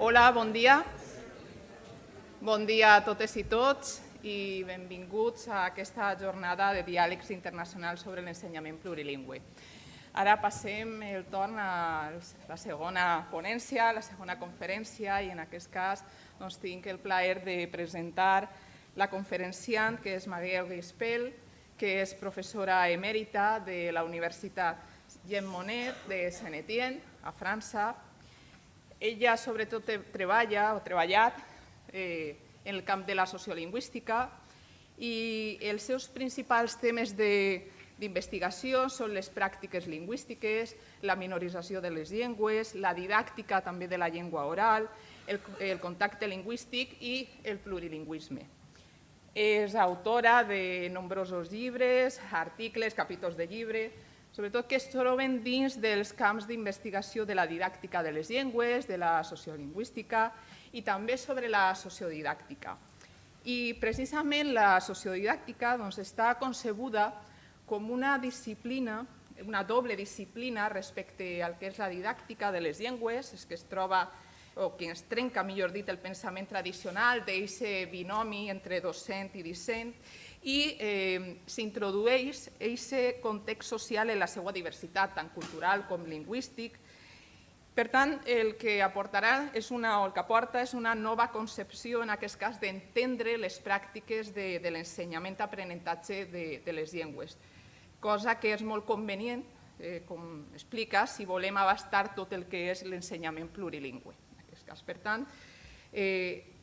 Hola, bon dia. Bon dia a totes i tots i benvinguts a aquesta jornada de diàlegs internacionals sobre l'ensenyament plurilingüe. Ara passem el torn a la segona ponència, la segona conferència, i en aquest cas tinc el plaer de presentar la conferenciant, que és Maria Gispel, que és professora emèrita de la Universitat Jean Monnet de Saint-Étienne, a França. Ella sobretot treballa o ha treballat en el camp de la sociolingüística i els seus principals temes d'investigació són les pràctiques lingüístiques, la minorització de les llengües, la didàctica també de la llengua oral, el contacte lingüístic i el plurilingüisme. És autora de nombrosos llibres, articles, capítols de llibre, sobretot que es troben dins dels camps d'investigació de la didàctica de les llengües, de la sociolingüística i també sobre la sociodidàctica. I precisament la sociodidàctica està concebuda com una disciplina, una doble disciplina respecte al que és la didàctica de les llengües, que es troba o que es trenca, millor dit, el pensament tradicional d'aquest binomi entre docent i discent, i s'introdueix aquest context social en la seva diversitat, tant cultural com lingüístic. Per tant, el que aportarà és una nova concepció, en aquest cas, d'entendre les pràctiques de l'ensenyament-aprenentatge de les llengües, cosa que és molt convenient, com explica, si volem abastar tot el que és l'ensenyament plurilingüe. Per tant,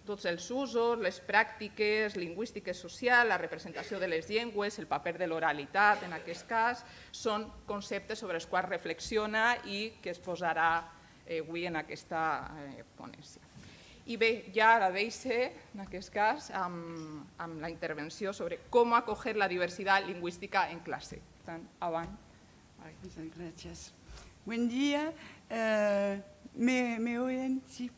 tots els usos, les pràctiques lingüístiques socials, la representació de les llengües, el paper de l'oralitat, en aquest cas, són conceptes sobre els quals reflexiona i que es posarà avui en aquesta ponència. I bé, ja la deixo, en aquest cas, amb la intervenció sobre com acoger la diversitat lingüística en classe. Per tant, avant. Muchas gracias. Buen día. ¿Me oyen? Sí.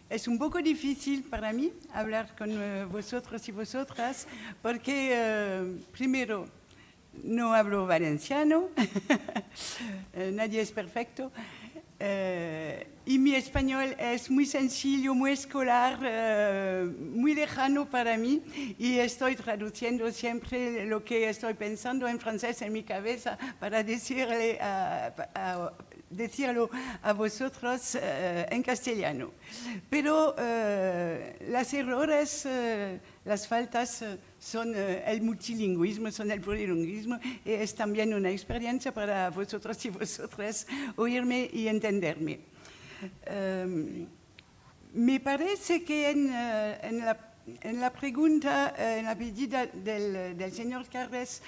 Es un poco difícil para mí hablar con vosotros y vosotras porque, primero, no hablo valenciano, nadie es perfecto, y mi español es muy sencillo, muy escolar, muy lejano para mí, y estoy traduciendo siempre lo que estoy pensando en francés en mi cabeza para decirlo a vosotros en castellano. Pero los errores, las faltas son el multilingüismo, son el plurilingüismo, y es también una experiencia para vosotros y vosotras oírme y entenderme. Me parece que en la pregunta, en la pedida del señor Carles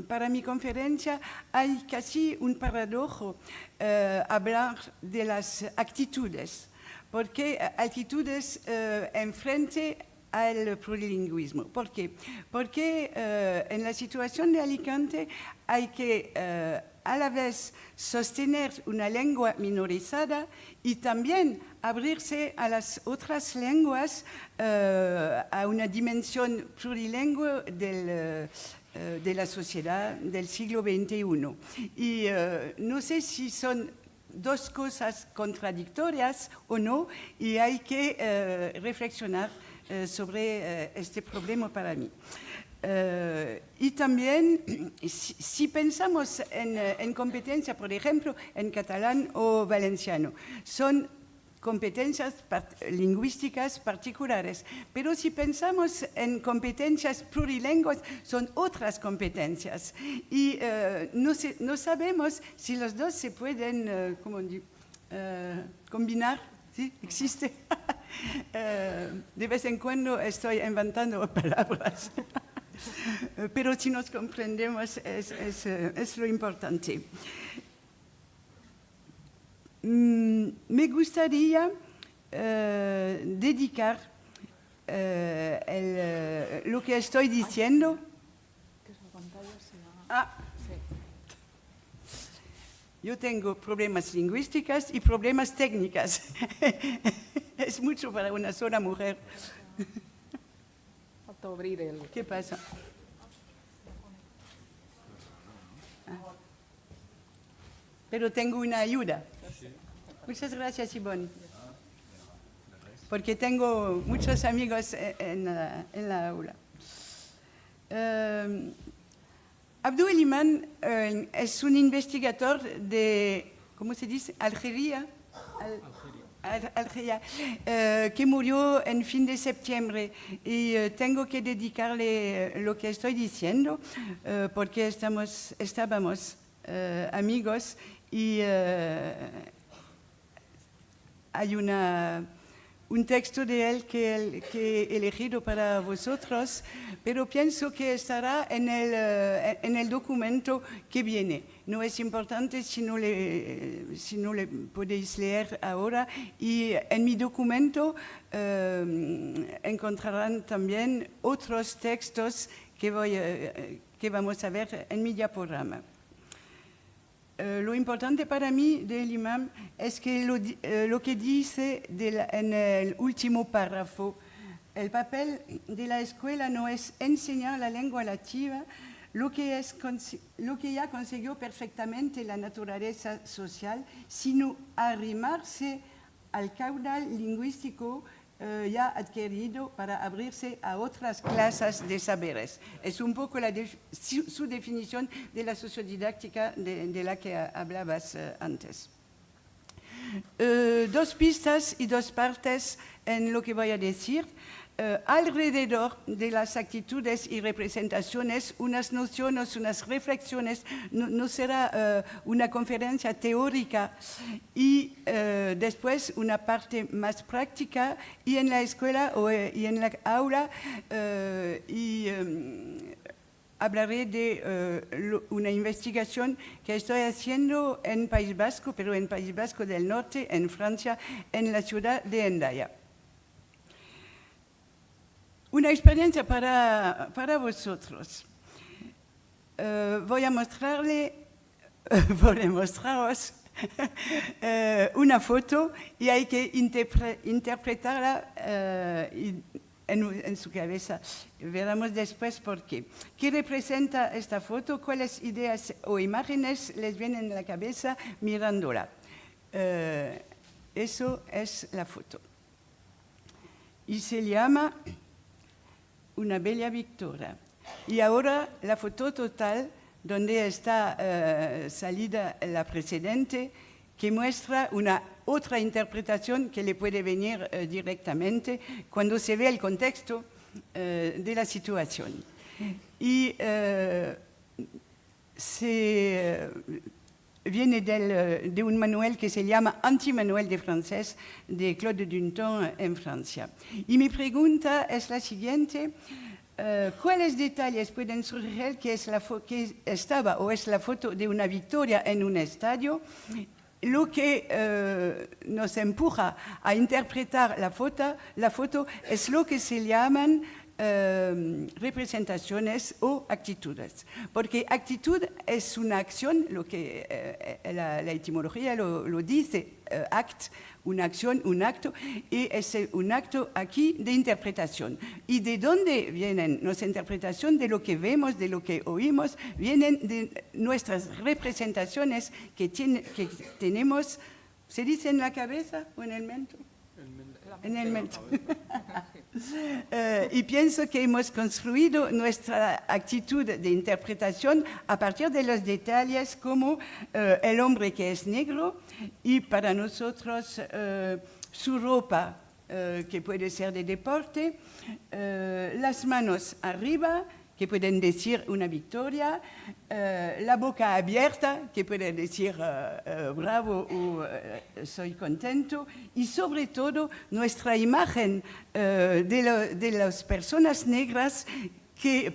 para mi conferencia, hay casi un paradojo hablar de las actitudes, porque actitudes enfrente al plurilingüismo. ¿Por qué? Porque en la situación de Alicante hay que a la vez sostener una lengua minorizada y también abrirse a las otras lenguas, a una dimensión plurilingüe de la sociedad del siglo XXI. Y no sé si son dos cosas contradictorias o no, y hay que reflexionar sobre este problema para mí. Y también, si pensamos en competencia, por ejemplo, en catalán o valenciano, son competencias lingüísticas particulares, pero si pensamos en competencias plurilingües, son otras competencias. Y no sabemos si los dos se pueden combinar. ¿Sí? ¿Existe? De vez en cuando estoy inventando palabras. Pero si nos comprendemos es lo importante. Me gustaría dedicar lo que estoy diciendo. Yo tengo problemas lingüísticos y problemas técnicos. Es mucho para una sola mujer. ¿Qué pasa? Pero tengo una ayuda. Muchas gracias, Ivonne. Porque tengo muchos amigos en la aula. Abdou Eliman es un investigador de, ¿cómo se dice? Algeria, que murió en fin de septiembre. Y tengo que dedicarle lo que estoy diciendo, porque estábamos amigos y hay un texto de él que he elegido para vosotros, pero pienso que estará en el documento que viene. No es importante si no le podéis leer ahora. Y en mi documento encontrarán también otros textos que vamos a ver en mi diaporama. Lo importante para mí del imam es que lo que dice en el último párrafo, el papel de la escuela no es enseñar la lengua nativa, lo que ya consiguió perfectamente la naturaleza social, sino arrimarse al caudal lingüístico ya adquirido para abrirse a otras clases de saberes. Es un poco su definición de la sociodidáctica de la que hablabas antes. Dos pistas y dos partes en lo que voy a decir. Alrededor de las actitudes y representaciones, unas nociones, unas reflexiones, no será una conferencia teórica, y después una parte más práctica, y en la escuela y en la aula hablaré de una investigación que estoy haciendo en País Vasco, pero en País Vasco del Norte, en Francia, en la ciudad de Hendaya. Una experiencia para vosotros. Voy a mostraros una foto y hay que interpretarla en su cabeza. Veremos después por qué. ¿Qué representa esta foto? ¿Cuáles ideas o imágenes les vienen a la cabeza mirándola? Eso es la foto. Y se llama Una bella victoria. Y ahora la foto total, donde está salida la precedente, que muestra una otra interpretación que le puede venir directamente cuando se ve el contexto de la situación. Y viene de un manual que se llama Antimanual de francés de Claude Dunton en Francia. Y mi pregunta es la siguiente: ¿cuáles detalles pueden surgir que estaba o es la foto de una victoria en un estadio? Lo que nos empuja a interpretar la foto es lo que se llaman representaciones o actitudes, porque actitud es una acción, lo que la etimología lo dice, act, una acción, un acto, y es un acto aquí de interpretación. ¿Y de dónde vienen nuestras interpretaciones? De lo que vemos, de lo que oímos, vienen de nuestras representaciones que tenemos, ¿se dice en la cabeza o en el mento? En el mento. Y pienso que hemos construido nuestra actitud de interpretación a partir de los detalles como el hombre que es negro y para nosotros su ropa que puede ser de deporte, las manos arriba que pueden decir una victoria, la boca abierta, que puede decir bravo o soy contento, y sobre todo nuestra imagen de las personas negras que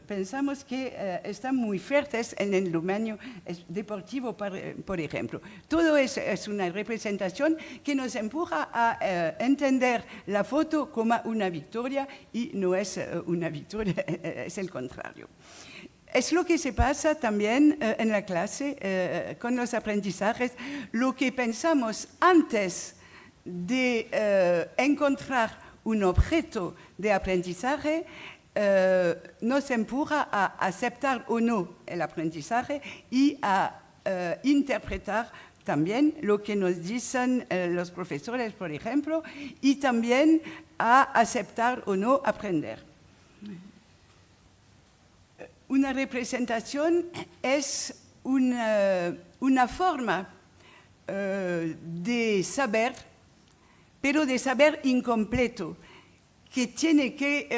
pensamos que están muy fuertes en el dominio deportivo, por ejemplo. Todo eso es una representación que nos empuja a entender la foto como una victoria, y no es una victoria, es el contrario. Es lo que se pasa también en la clase con los aprendizajes. Lo que pensamos antes de encontrar un objeto de aprendizaje nos empuja a aceptar o no el aprendizaje y a interpretar también lo que nos dicen los profesores, por ejemplo, y también a aceptar o no aprender. Una representación es una forma de saber, pero de saber incompleto, que tiene que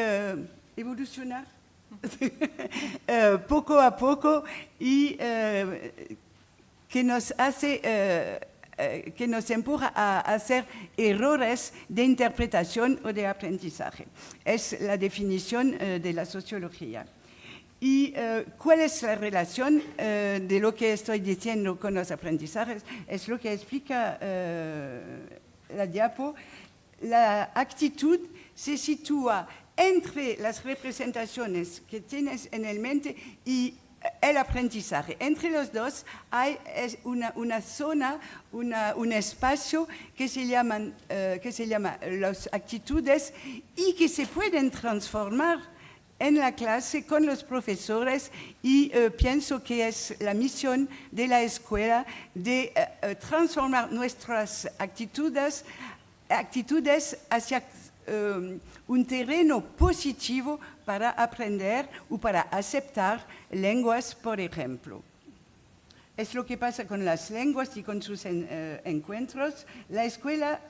evolucionar poco a poco y que nos hace, que nos empuja a hacer errores de interpretación o de aprendizaje. Es la definición de la sociología. ¿Y cuál es la relación de lo que estoy diciendo con los aprendizajes? Es lo que explica la diapo. La actitud se sitúa entre las representaciones que tienes en el mente y el aprendizaje. Entre los dos hay una zona, un espacio que se llama las actitudes y que se pueden transformar en la clase con los profesores y pienso que es la misión de la escuela de transformar nuestras actitudes hacia un terreno positivo para aprender o para aceptar lenguas, por ejemplo. Es lo que pasa con las lenguas y con sus encuentros. La escuela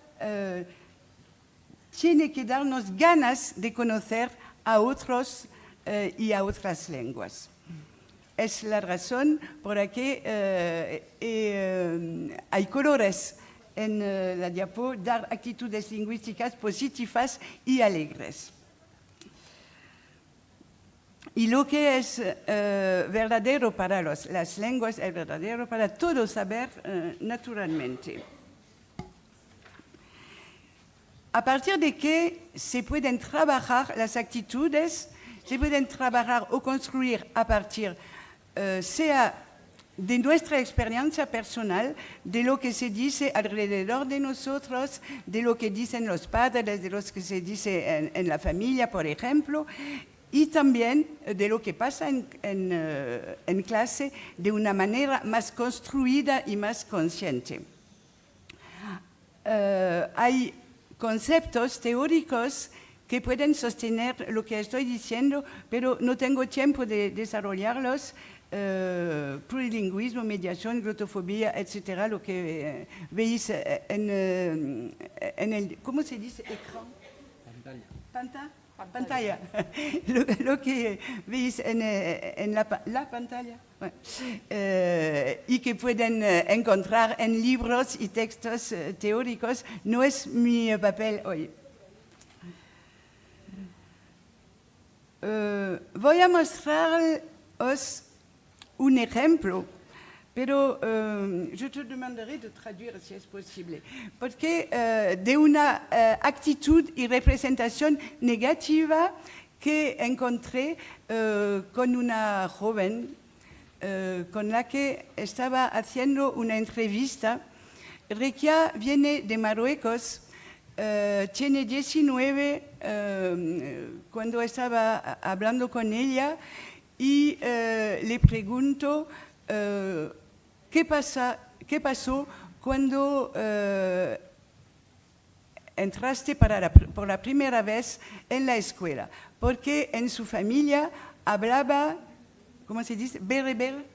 tiene que darnos ganas de conocer a otros y a otras lenguas. Es la razón por la que hay colores en la diapo, dar actitudes lingüísticas positivas y alegres. Y lo que es verdadero para las lenguas es verdadero para todo saber naturalmente. A partir de que se pueden trabajar las actitudes, se pueden trabajar o construir a partir, sea de nuestra experiencia personal, de lo que se dice alrededor de nosotros, de lo que dicen los padres, de lo que se dice en la familia, por ejemplo, y también de lo que pasa en clase de una manera más construida y más consciente. Hay conceptos teóricos que pueden sostener lo que estoy diciendo, pero no tengo tiempo de desarrollarlos. Plurilingüismo, mediación, glotofobia, etcétera, lo que veis en el, ¿cómo se dice? Ecran. Pantalla. Lo que veis en la pantalla. Bueno. Y que pueden encontrar en libros y textos teóricos, no es mi papel hoy. Voy a mostraros un ejemplo, pero yo te demandaré de traduire si es posible, porque de una actitud y representación negativa que encontré con una joven con la que estaba haciendo una entrevista. Rekia viene de Marruecos, tiene 19 cuando estaba hablando con ella y le pregunto qué pasó cuando entraste por la primera vez en la escuela, porque en su familia hablaba, ¿cómo se dice? Berber,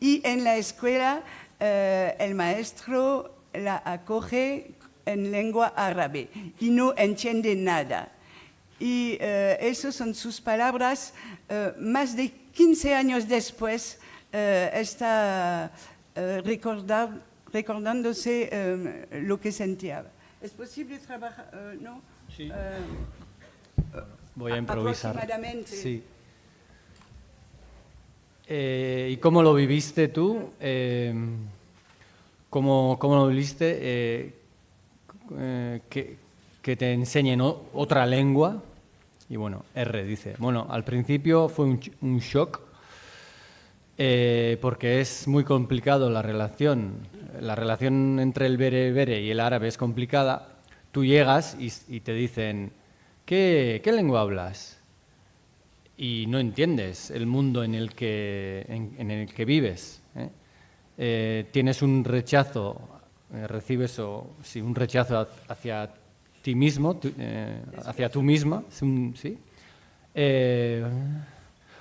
y en la escuela el maestro la acoge en lengua árabe y no entiende nada. Y esas son sus palabras. Más de 15 años después está recordándose lo que sentía. ¿Es posible trabajar? ¿No? Sí. Voy a improvisar. Aproximadamente. Sí. ¿Y cómo lo viviste tú? ¿Cómo lo viviste? Que te enseñen otra lengua. Y bueno, R dice, bueno, al principio fue un shock porque es muy complicado la relación. La relación entre el berebere y el árabe es complicada. Tú llegas y te dicen, ¿qué lengua hablas? Y no entiendes el mundo en el que vives, ¿eh? tienes un rechazo, recibes un rechazo hacia ti mismo, hacia tú misma, ¿sí?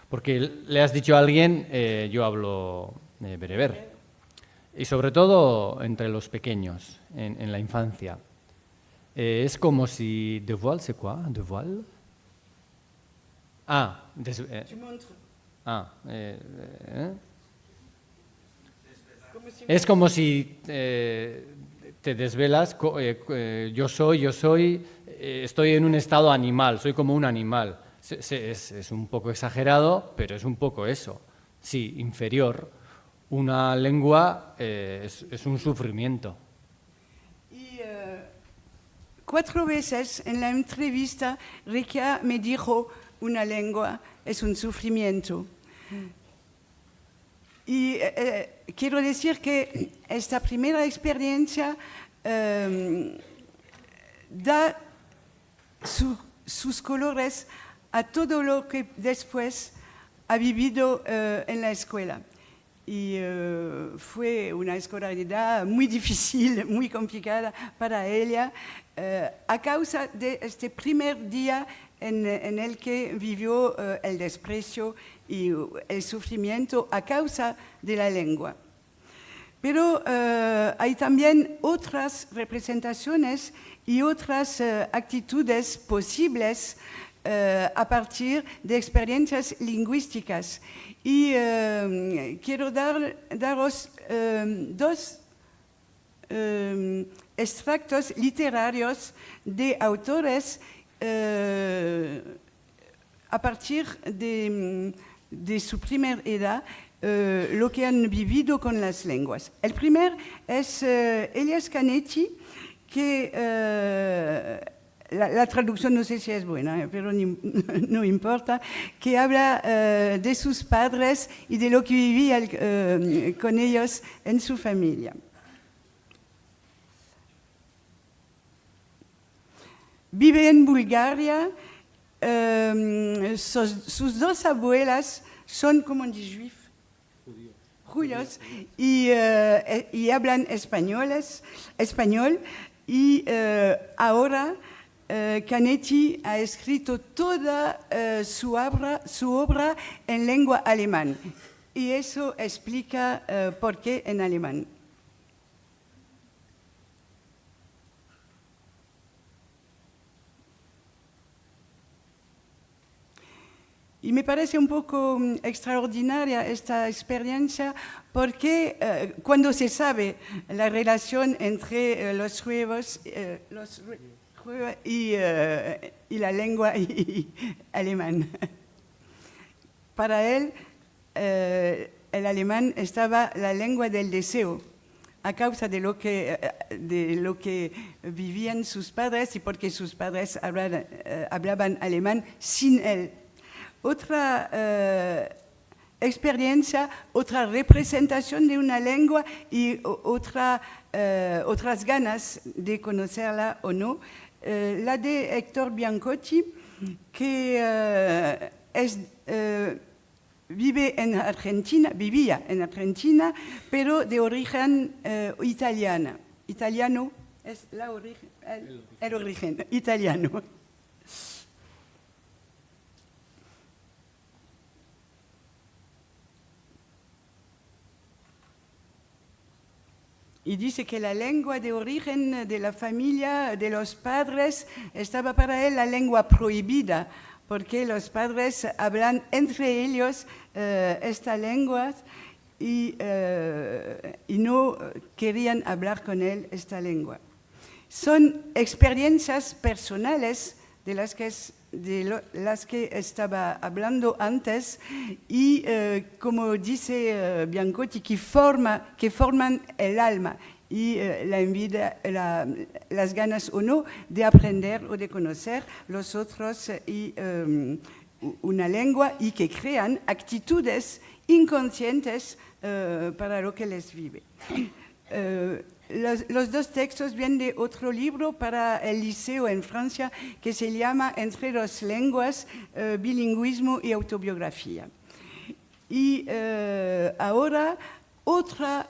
Porque le has dicho a alguien, yo hablo bereber. Y sobre todo entre los pequeños, en la infancia. Es como si... ¿De voile, c'est quoi? ¿De voile? Ah, es como si te desvelas, yo soy, estoy en un estado animal, soy como un animal. Es un poco exagerado, pero es un poco eso. Sí, inferior. Una lengua es un sufrimiento. Y 4 veces en la entrevista Rekia me dijo, una lengua es un sufrimiento. Y quiero decir que esta primera experiencia da sus colores a todo lo que después ha vivido en la escuela. Y fue una escolaridad muy difícil, muy complicada para ella, a causa de este primer día en el que vivió el desprecio y el sufrimiento a causa de la lengua. Pero hay también otras representaciones y otras actitudes posibles a partir de experiencias lingüísticas. Y quiero daros 2 extractos literarios de autores a partir de su primera edad, lo que han vivido con las lenguas. El primer es Elias Canetti, que la traducción no sé si es buena, pero no importa, que habla de sus padres y de lo que vivía con ellos en su familia. Vive en Bulgaria, sus 2 abuelas son, como on dit, juifs, judíos, y hablan español, y ahora Canetti ha escrito toda su obra en lengua alemán, y eso explica por qué en alemán. Y me parece un poco extraordinaria esta experiencia porque cuando se sabe la relación entre los juegos y la lengua alemán. Para él, el alemán estaba la lengua del deseo, a causa de lo que vivían sus padres y porque sus padres hablaban alemán sin él. Otra experiencia, otra representación de una lengua y otras ganas de conocerla o no, la de Héctor Biancotti, que vivía en Argentina, pero de origen italiano, es el origen italiano. Y dice que la lengua de origen de la familia, de los padres, estaba para él la lengua prohibida, porque los padres hablan entre ellos esta lengua y no querían hablar con él esta lengua. Son experiencias personales de las que estaba hablando antes y, como dice Biancotti, que forman el alma y la envidia, las ganas o no de aprender o de conocer los otros y una lengua y que crean actitudes inconscientes para lo que les vive. Los 2 textos vienen de otro libro para el liceo en Francia que se llama Entre dos lenguas, bilingüismo y autobiografía. Y ahora otra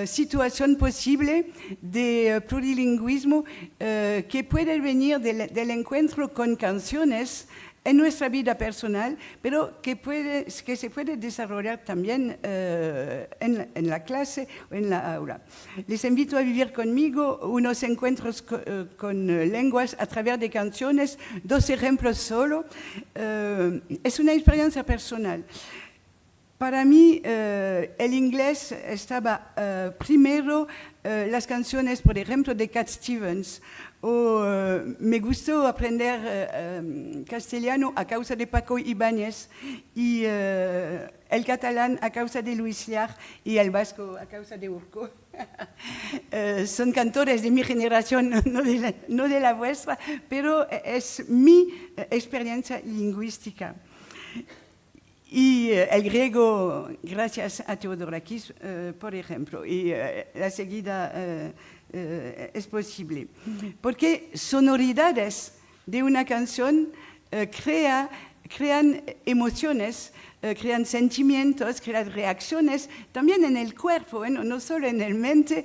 situación posible de plurilingüismo que puede venir del encuentro con canciones en nuestra vida personal, pero que se puede desarrollar también en la clase o en la aula. Les invito a vivir conmigo unos encuentros con lenguas a través de canciones, 2 ejemplos solo. Es una experiencia personal. Para mí, el inglés estaba primero las canciones, por ejemplo, de Cat Stevens, o me gustó aprender castellano a causa de Paco Ibáñez, y el catalán a causa de Luis Llach, y el vasco a causa de Urco. Son cantores de mi generación, no de la vuestra, pero es mi experiencia lingüística. Y el griego, gracias a Theodorakis, por ejemplo, y la seguida es posible. Porque sonoridades de una canción crean emociones, crean sentimientos, crean reacciones, también en el cuerpo, no solo en el mente,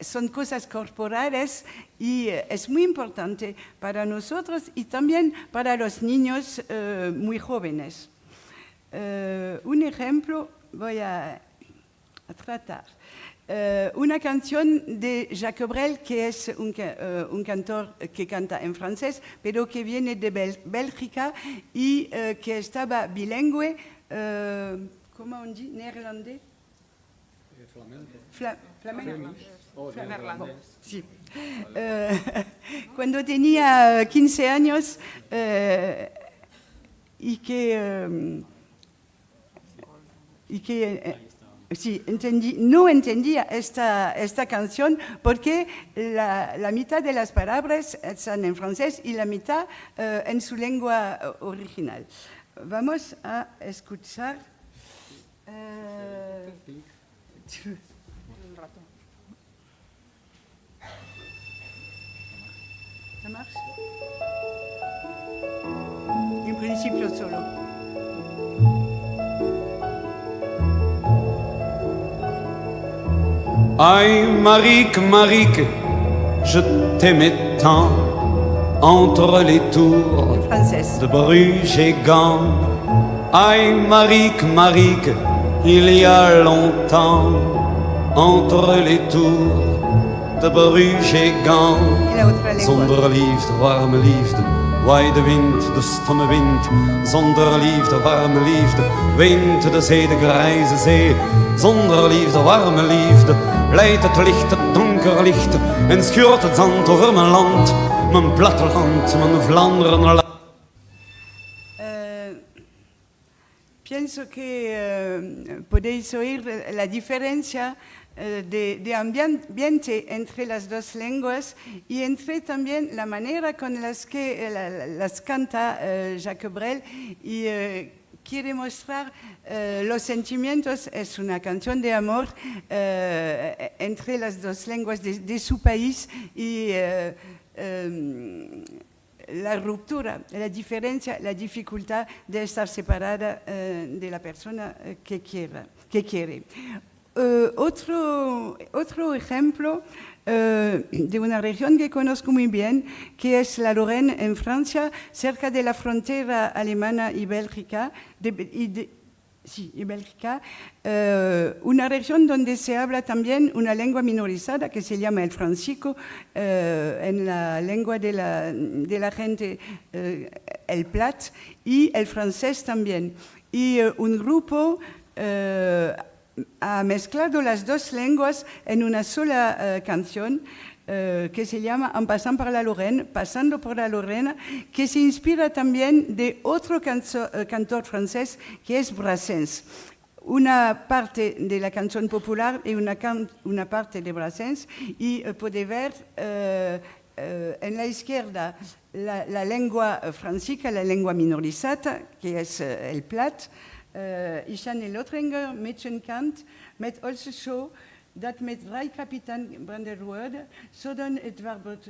son cosas corporales y es muy importante para nosotros y también para los niños muy jóvenes. Un ejemplo voy a tratar. Una canción de Jacques Brel, que es un cantor que canta en francés, pero que viene de Bélgica y que estaba bilingüe, ¿cómo on dit? ¿Neerlandés? Flamenco. Sí. Cuando tenía 15 años y que sí, no entendía esta canción porque la mitad de las palabras están en francés y la mitad en su lengua original. Vamos a escuchar. Un rato. ¿Ça marche? En principio solo. Aïe, Marique, Marique, je t'aimais tant entre les tours En francés. de Bruges et Gand. Aïe, Marique, Marique, il y a longtemps entre les tours de Bruges et Gand. Y la otra lengua. Zonder liefde, warme liefde, waai de wind, de stomme wind. Zonder liefde, warme liefde, weent de zee, de grijze zee. Zonder liefde, warme liefde, leidt het licht, het donker licht. En schuurt het zand over mijn land, mijn platteland, mijn Vlaanderen. Pienso que podéis oír la diferencia de ambiente entre las dos lenguas y entre también la manera con las que las canta Jacques Brel y quiere mostrar los sentimientos. Es una canción de amor entre las dos lenguas de su país y la ruptura, la diferencia, la dificultad de estar separada de la persona que quiere. Otro ejemplo de una región que conozco muy bien, que es la Lorraine en Francia, cerca de la frontera alemana y Bélgica, Bélgica, una región donde se habla también una lengua minorizada que se llama el francico, en la lengua de la gente, el Plat, y el francés también. Y un grupo ha mezclado las dos lenguas en una sola canción que se llama En passant par la Lorraine, pasando por la Lorena, que se inspira también de otro cantor francés que es Brassens. Una parte de la canción popular y una parte de Brassens, y puede ver en la izquierda la lengua francica, la lengua minorizada, que es el Plat. Ich aan de Lothringer Mädchenkant met also show dat met 3 kapitein Branderwoorde, zodat het wordt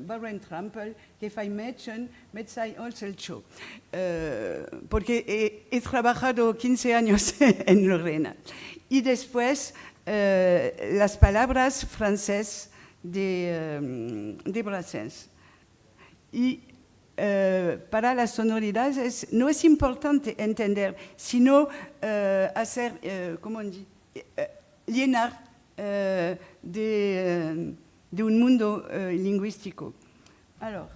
Baron Trampel, que fai Mädchen met zij also show. Porque he trabajado 15 años en Lorena. y después las palabras francesas de Brassens. Y para las sonoridades no es importante entender, sino hacer, ¿cómo on dit? Llenar de un mundo lingüístico. Alors,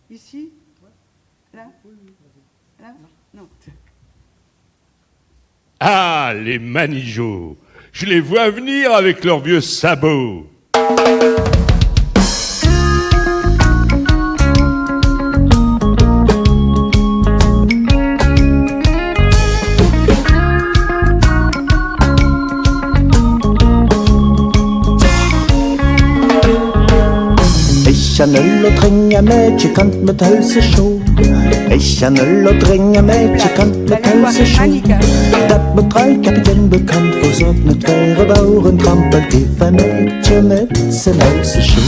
ici, là, là, non. Ah, les Manigeaux! Je les vois venir avec leurs vieux sabots. Ich kan tränga med kant med helse sjå. Ich kan tränga med kant med helse sjå. Dat betrei kapitein bekannt, wo sorgnet wäre Bauern trampel tiefer Mädchen mit sen helse sjå.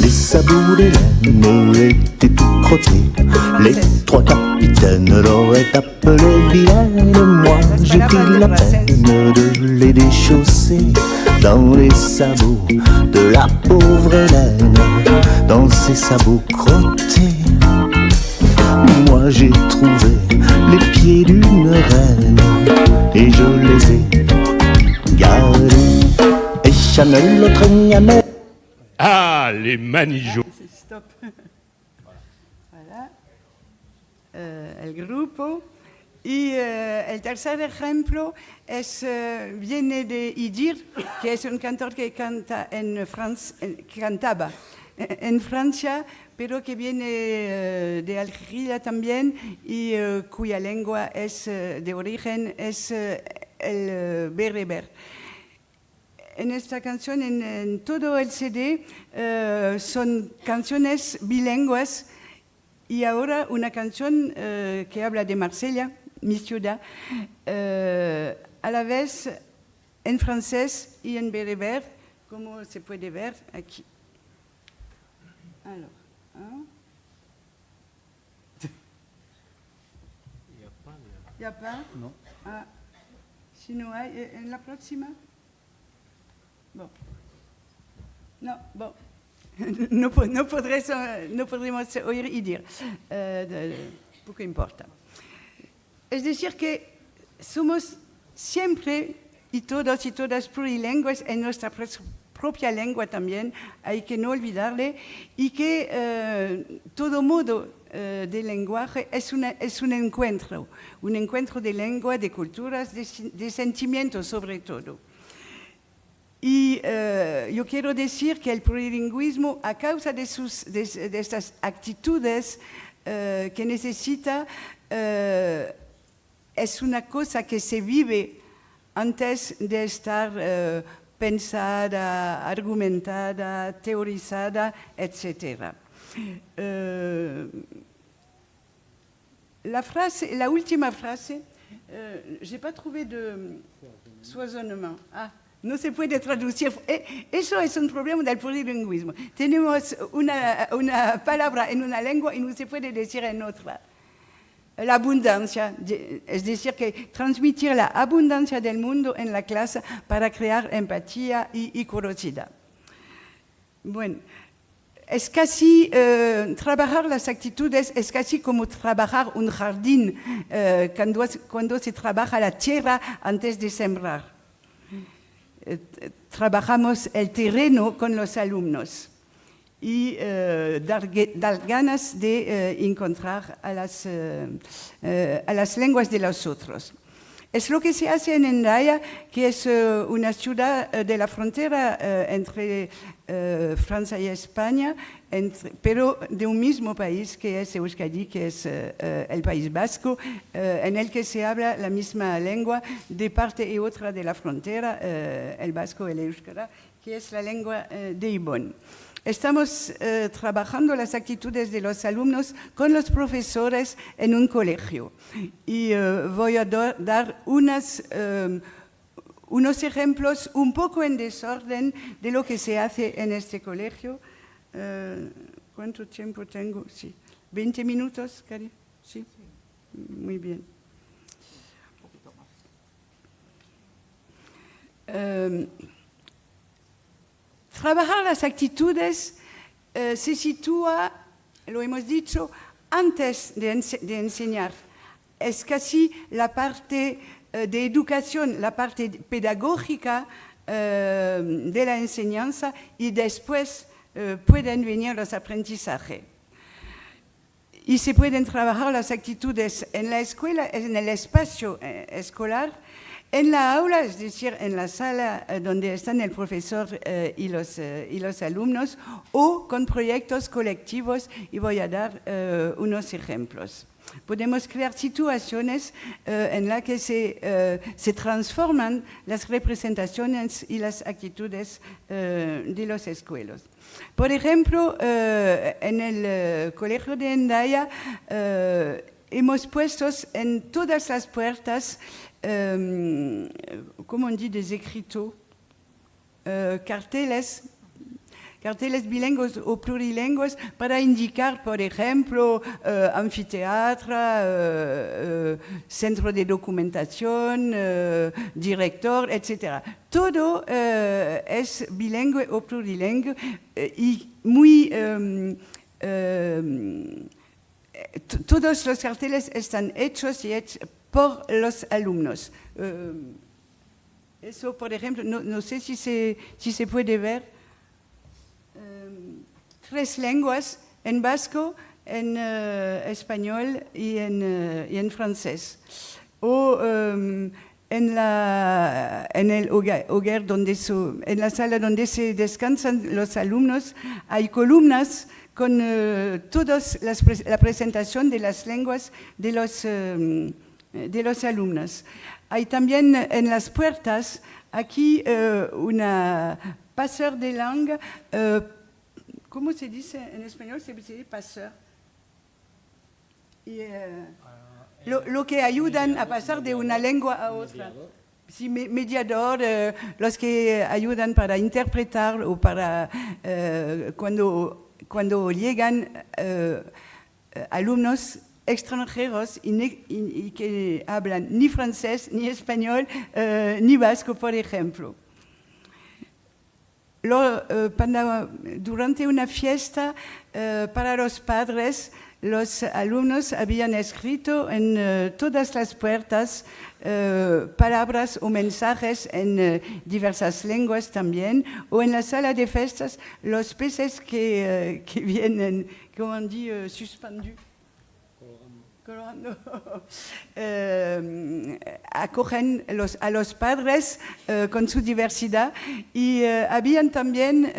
Les sabots des laines étaient tout crottés. Les trois capitaines l'auraient appelé vilaine. Moi j'ai pris la peine de les déchausser dans les sabots de la pauvre Hélène, dans ses sabots crottés. Moi j'ai trouvé les pieds d'une reine et je les ai gardés. Ich kan tränga med. Ah, les Manigeaux! Stop. Voilà. El grupo. Y el tercer ejemplo es, viene de Idir, que es un cantor que canta cantaba en Francia, pero que viene de Algeria también y cuya lengua es de origen es el bereber. En esta canción, en todo el CD, son canciones bilingües y ahora una canción que habla de Marsella, mi ciudad, a la vez en francés y en bereber, como se puede ver aquí. Alors, hein? ¿Y a pas? No. Ah, si no hay, en la próxima. Bon. No, bon. No podremos oír y decir. Poco importa. Es decir, que somos siempre y todas plurilingües en nuestra propia lengua también, hay que no olvidarle, y que todo modo de lenguaje es un encuentro de lengua, de culturas, de sentimientos sobre todo. Y yo quiero decir que el plurilingüismo, a causa de estas actitudes que necesita, es una cosa que se vive antes de estar pensada, argumentada, teorizada, etc. La última frase, je n'ai pas trouvé de soisonnement. Ah, no se puede traducir. Eso es un problema del plurilingüismo. Tenemos una palabra en una lengua y no se puede decir en otra. La abundancia, es decir, que transmitir la abundancia del mundo en la clase para crear empatía y curiosidad. Bueno, es casi, trabajar las actitudes es casi como trabajar un jardín cuando se trabaja la tierra antes de sembrar. Trabajamos el terreno con los alumnos y dar ganas de encontrar a las lenguas de los otros. Es lo que se hace en Hendaya, que es una ciudad de la frontera entre Francia y España, pero de un mismo país que es Euskadi, que es el País Vasco, en el que se habla la misma lengua de parte y otra de la frontera, el vasco, el euskera, que es la lengua de Ibón. Estamos trabajando las actitudes de los alumnos con los profesores en un colegio y voy a dar unos ejemplos un poco en desorden de lo que se hace en este colegio. ¿Cuánto tiempo tengo? Sí. ¿20 minutos, Cari? Sí. Muy bien. Trabajar las actitudes se sitúa, lo hemos dicho, antes de enseñar. Es casi la parte de educación, la parte pedagógica de la enseñanza, y después pueden venir los aprendizajes. Y se pueden trabajar las actitudes en la escuela, en el espacio escolar, en la aula, es decir, en la sala donde están el profesor y los alumnos, o con proyectos colectivos, y voy a dar unos ejemplos. Podemos crear situaciones en las que se transforman las representaciones y las actitudes de los escuelos. Por ejemplo, en el colegio de Hendaya hemos puesto en todas las puertas, ¿cómo on dit des écriteaux? Carteles bilingües o plurilingües para indicar, por ejemplo, anfiteatro, centro de documentación, director, etc. Todo es bilingüe o plurilingüe y muy... todos los carteles están hechos por los alumnos. Eso, por ejemplo, no sé si se puede ver. 3 lenguas, en vasco, en español y en francés. O en el hogar en la sala donde se descansan los alumnos, hay columnas con la presentación de las lenguas de los alumnos. Hay también en las puertas aquí una paseur de langue. ¿Cómo se dice en español? Se dice paseur. Y, lo que ayudan a pasar de una lengua a otra. Sí, mediador, los que ayudan para interpretar o para cuando llegan alumnos extranjeros y que hablan ni francés, ni español, ni vasco, por ejemplo. Durante una fiesta para los padres, los alumnos habían escrito en todas las puertas palabras o mensajes en diversas lenguas también, o en la sala de fiestas los peces que vienen, como on dit, suspendus. Acogen a los padres con su diversidad, y habían también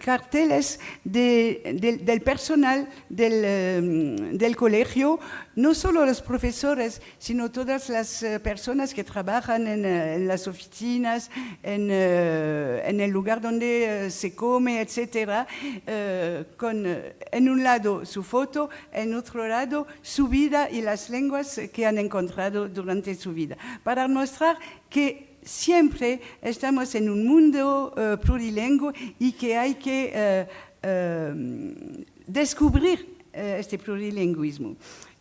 carteles del personal del colegio, no solo los profesores, sino todas las personas que trabajan en las oficinas, en el lugar donde se come, etc. En un lado su foto, en otro lado su vida y las lenguas que han encontrado durante su vida, para mostrar que siempre estamos en un mundo plurilingüe y que hay que descubrir este plurilingüismo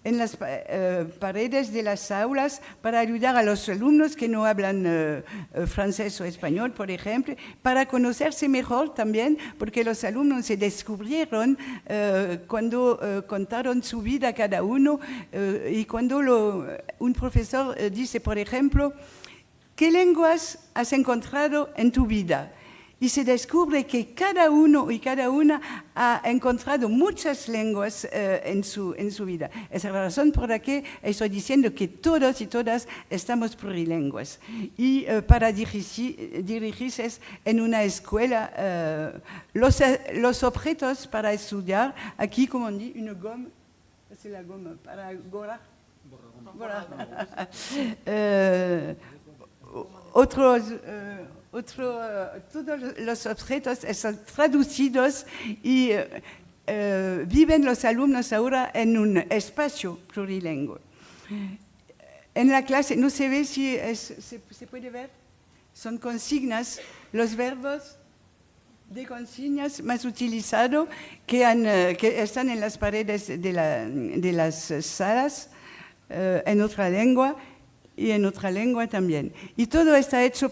en las paredes de las aulas, para ayudar a los alumnos que no hablan francés o español, por ejemplo, para conocerse mejor también, porque los alumnos se descubrieron cuando contaron su vida cada uno, y cuando un profesor dice, por ejemplo, ¿qué lenguas has encontrado en tu vida? Y se descubre que cada uno y cada una ha encontrado muchas lenguas en su vida. Esa es la razón por la que estoy diciendo que todos y todas estamos plurilingües. Y para dirigirse en una escuela, los objetos para estudiar, aquí, como on dit, une gomme, c'est la gomme para borrar. Todos los objetos están traducidos y viven los alumnos ahora en un espacio plurilingüe. En la clase, no se ve si se puede ver, son consignas, los verbos de consignas más utilizados que están en las paredes de las salas en otra lengua. y en otra lengua también. Y todo está hecho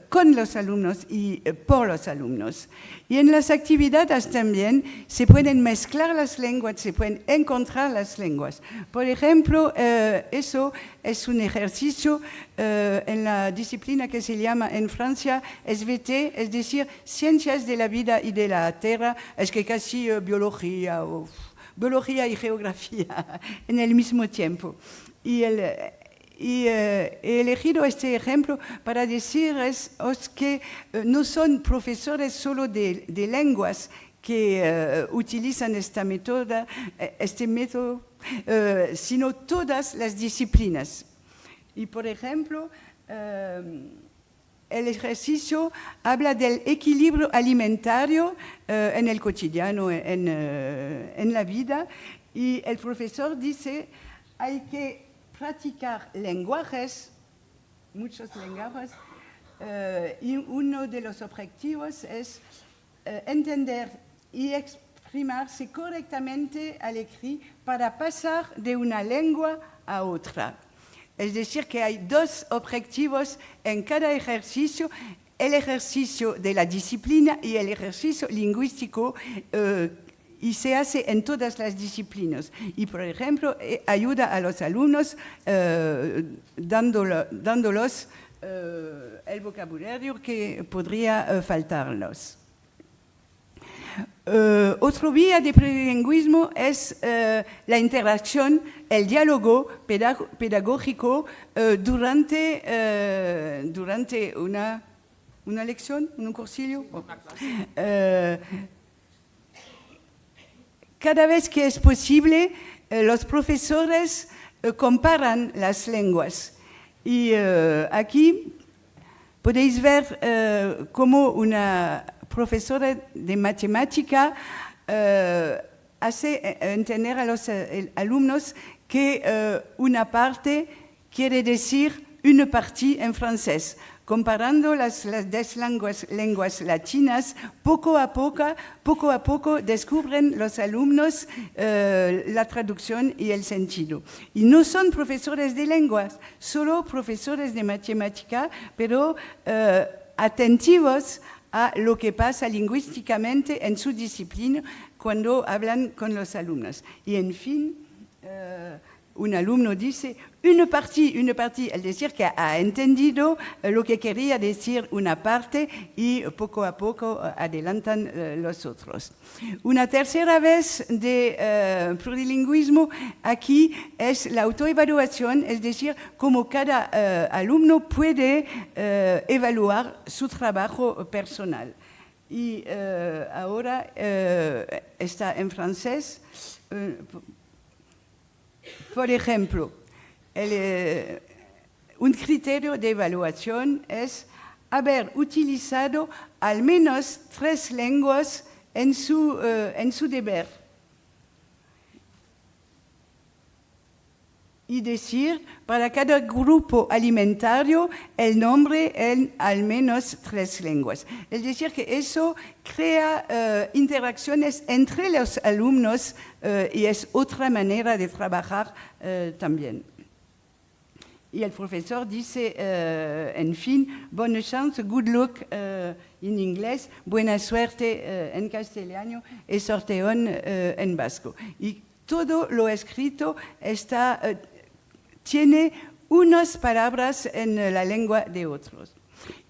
con los alumnos y por los alumnos. Y en las actividades también se pueden mezclar las lenguas, se pueden encontrar las lenguas. Por ejemplo, eso es un ejercicio en la disciplina que se llama en Francia SVT, es decir, Ciencias de la Vida y de la Tierra, es que casi biología y geografía en el mismo tiempo. Y he elegido este ejemplo para decirles que no son profesores solo de lenguas que utilizan este método, sino todas las disciplinas. Y por ejemplo, el ejercicio habla del equilibrio alimentario en el cotidiano, en la vida, y el profesor dice hay que practicar lenguajes, muchos lenguajes, y uno de los objetivos es entender y exprimirse correctamente al escribir para pasar de una lengua a otra. Es decir, que hay dos objetivos en cada ejercicio, el ejercicio de la disciplina y el ejercicio lingüístico, y se hace en todas las disciplinas. Y, por ejemplo, ayuda a los alumnos dándolos el vocabulario que podría faltarlos. Otro vía de plurilingüismo es la interacción, el diálogo pedagógico durante una lección, un cursillo. Cada vez que es posible, los profesores comparan las lenguas. Y aquí podéis ver cómo una profesora de matemática hace entender a los alumnos que una parte quiere decir une partie en francés. Comparando las dos lenguas latinas, poco a poco descubren los alumnos la traducción y el sentido. Y no son profesores de lenguas, solo profesores de matemática, pero atentivos a lo que pasa lingüísticamente en su disciplina cuando hablan con los alumnos. Y en fin, un alumno dice une partie, es decir, que ha entendido lo que quería decir una parte y poco a poco adelantan los otros. Una tercera vez de plurilingüismo aquí es la autoevaluación, es decir, cómo cada alumno puede evaluar su trabajo personal. Y ahora está en francés. Por ejemplo, un criterio de evaluación es haber utilizado al menos 3 lenguas en su deber. Y decir para cada grupo alimentario el nombre en al menos 3 lenguas. Es decir, que eso crea interacciones entre los alumnos y es otra manera de trabajar también. Y el profesor dice, en fin, bonne chance, good luck en inglés, buena suerte en castellano y sorteón en vasco. Y todo lo escrito tiene unas palabras en la lengua de otros.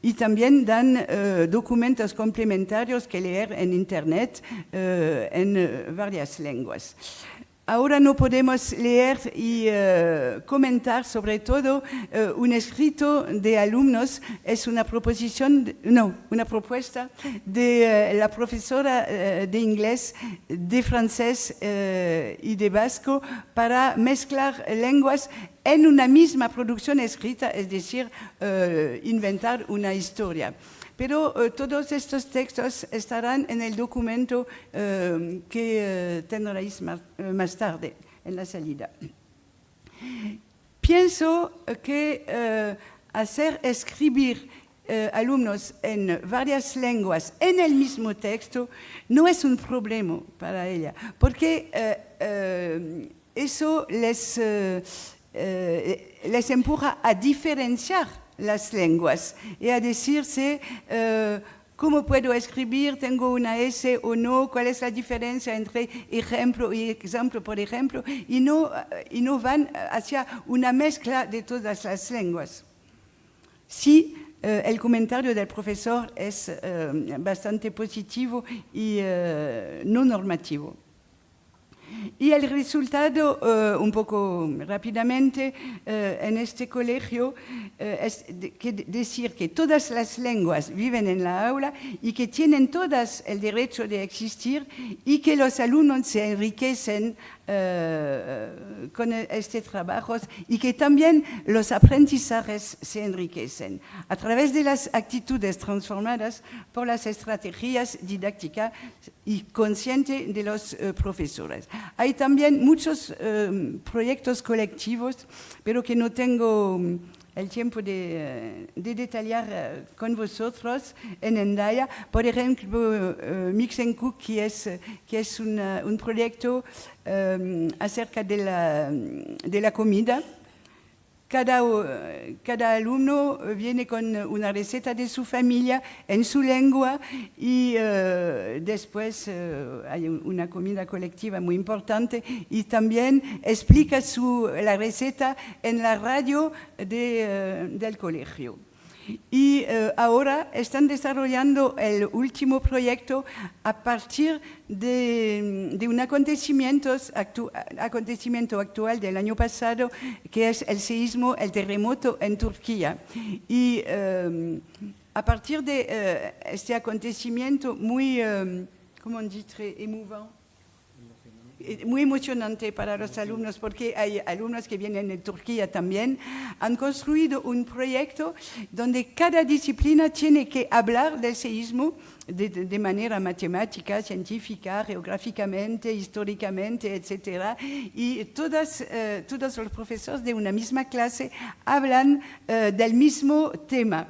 Y también dan documentos complementarios que leer en Internet en varias lenguas. Ahora no podemos leer y comentar sobre todo un escrito de alumnos, es una propuesta de la profesora de inglés, de francés y de vasco para mezclar lenguas en una misma producción escrita, es decir, inventar una historia. Pero todos estos textos estarán en el documento que tendréis más tarde en la salida. Pienso que hacer escribir alumnos en varias lenguas en el mismo texto no es un problema para ella, porque eso les les empuja a diferenciar las lenguas y a decirse cómo puedo escribir, tengo una S o no, cuál es la diferencia entre ejemplo y ejemplo, por ejemplo, y no van hacia una mezcla de todas las lenguas. Sí, el comentario del profesor es bastante positivo y no normativo. Y el resultado, un poco rápidamente, en este colegio es decir que todas las lenguas viven en la aula y que tienen todas el derecho de existir y que los alumnos se enriquecen con este trabajo y que también los aprendizajes se enriquecen a través de las actitudes transformadas por las estrategias didácticas y conscientes de los profesores. Hay también muchos proyectos colectivos, pero que no tengo el tiempo de detallar con vosotros en Hendaya. Por ejemplo, Mix and Cook, que es un proyecto acerca de la comida. Cada alumno viene con una receta de su familia en su lengua y después hay una comida colectiva muy importante y también explica la receta en la radio del colegio. Y ahora están desarrollando el último proyecto a partir de un acontecimiento actual del año pasado, que es el terremoto en Turquía. Y a partir de este acontecimiento muy, ¿cómo dice? Muy emocionante para los alumnos, porque hay alumnos que vienen de Turquía también, han construido un proyecto donde cada disciplina tiene que hablar del seísmo de manera matemática, científica, geográficamente, históricamente, etc. Y todos los profesores de una misma clase hablan del mismo tema.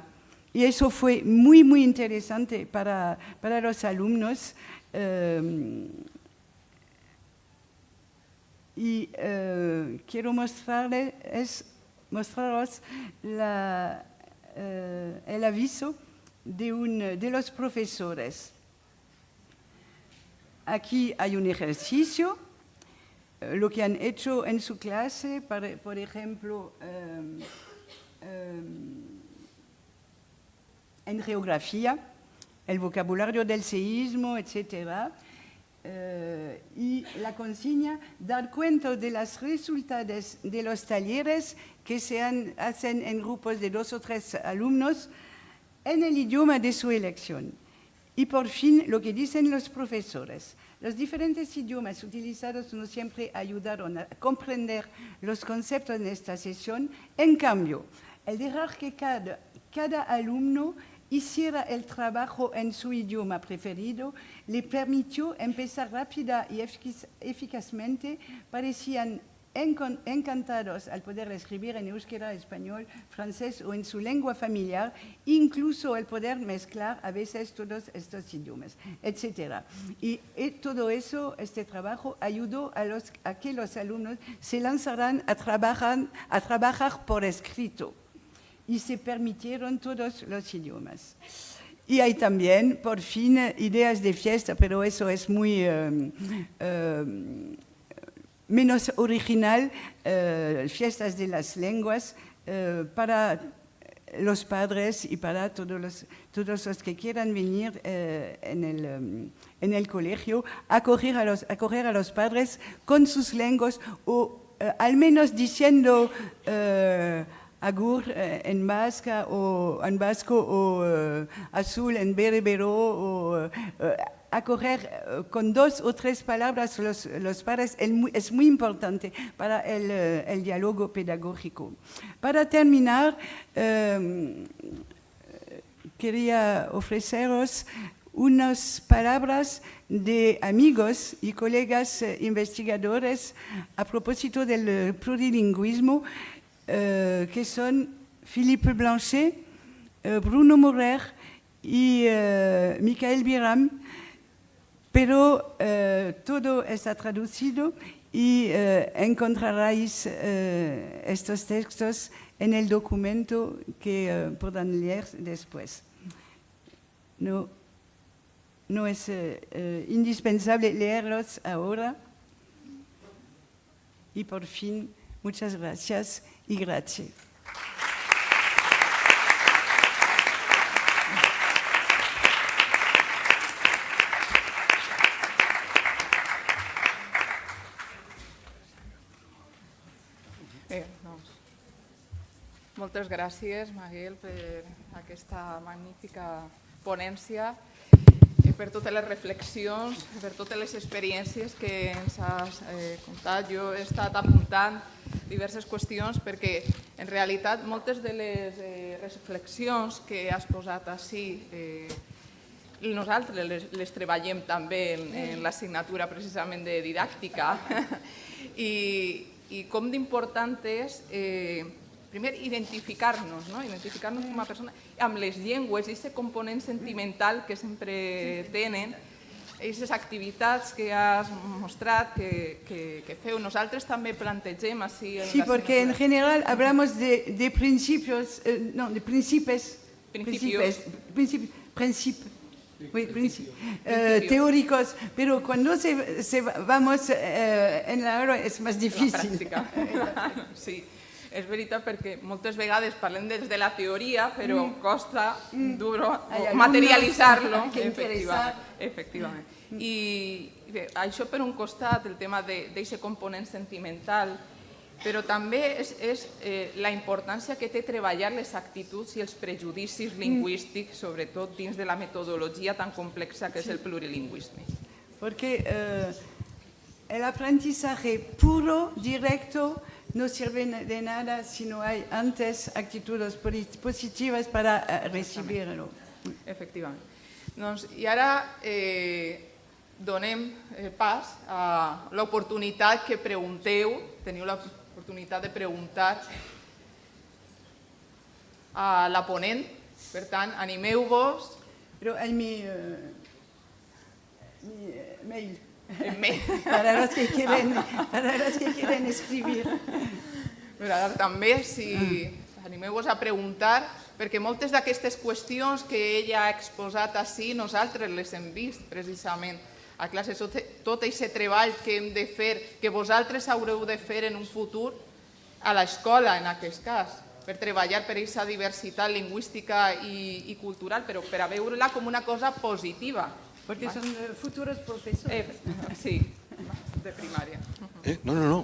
Y eso fue muy, muy interesante para los alumnos. Y quiero mostraros el aviso de los profesores. Aquí hay un ejercicio, lo que han hecho en su clase, por ejemplo, en geografía, el vocabulario del seísmo, etc. Y la consigna, dar cuenta de los resultados de los talleres que se hacen en grupos de 2 o 3 alumnos en el idioma de su elección. Y por fin, lo que dicen los profesores. Los diferentes idiomas utilizados no siempre ayudaron a comprender los conceptos en esta sesión. En cambio, el dejar que cada alumno hiciera el trabajo en su idioma preferido, le permitió empezar rápida y eficazmente. Parecían encantados al poder escribir en euskera, español, francés o en su lengua familiar, incluso el poder mezclar a veces todos estos idiomas, etc. Y todo eso, este trabajo, ayudó a que los alumnos se lanzaran a trabajar por escrito y se permitieron todos los idiomas. Y hay también, por fin, ideas de fiesta, pero eso es muy menos original, fiestas de las lenguas para los padres y para todos los que quieran venir en el colegio, acoger a los padres con sus lenguas o al menos diciendo agur en vasco o azul en berbero o acoger con 2 o 3 palabras los padres es muy importante para el diálogo pedagógico. Para terminar, quería ofreceros unas palabras de amigos y colegas investigadores a propósito del plurilingüismo, que son Philippe Blanchet, Bruno Morer y Michael Biram, pero todo está traducido y encontraréis estos textos en el documento que podrán leer después. No es indispensable leerlos ahora. Y por fin, muchas gracias y grazie. Moltes gràcies, Maguel, per aquesta magnífica ponència, per totes les reflexions, per totes les experiències que ens has contat. Jo he estat apuntant diverses qüestions perquè, en realitat, moltes de les reflexions que has posat ací, nosaltres les treballem també en l'assignatura precisament de didàctica i com d'important és primer, identificar-nos com a persona amb les llengües i aquest component sentimental que sempre tenen, aquestes activitats que has mostrat, que feu. Nosaltres també plantegem així... Sí, porque en general hablamos de principios, no, de principios teóricos, pero cuando vamos en la hora es más difícil. Sí. És veritat perquè moltes vegades parlem des de la teoria, però costa dur-ho, materialitzar-lo. Efectivament. I bé, això per un costat, el tema d'aquest component sentimental, però també és la importància que té treballar les actituds i els prejudicis lingüístics, sobretot dins de la metodologia tan complexa que és el plurilingüisme. Porque el aprendizaje puro, directo, no sirve de nada si no hay antes actitudes positivas para recibirlo. Efectivament. I ara donem pas a l'oportunitat que pregunteu, teniu l'oportunitat de preguntar a la ponent, per tant, animeu-vos. Però en mi mail. Para los que quieren escribir. Però també, si animeu-vos a preguntar, perquè moltes d'aquestes qüestions que ella ha exposat ací, nosaltres les hem vist precisament a classes. Tot aquest treball que hem de fer, que vosaltres haureu de fer en un futur a l'escola, en aquest cas, per treballar per aquesta diversitat lingüística i cultural, però per a veure-la com una cosa positiva. Porque son futuros profesores. Sí, de primària. No.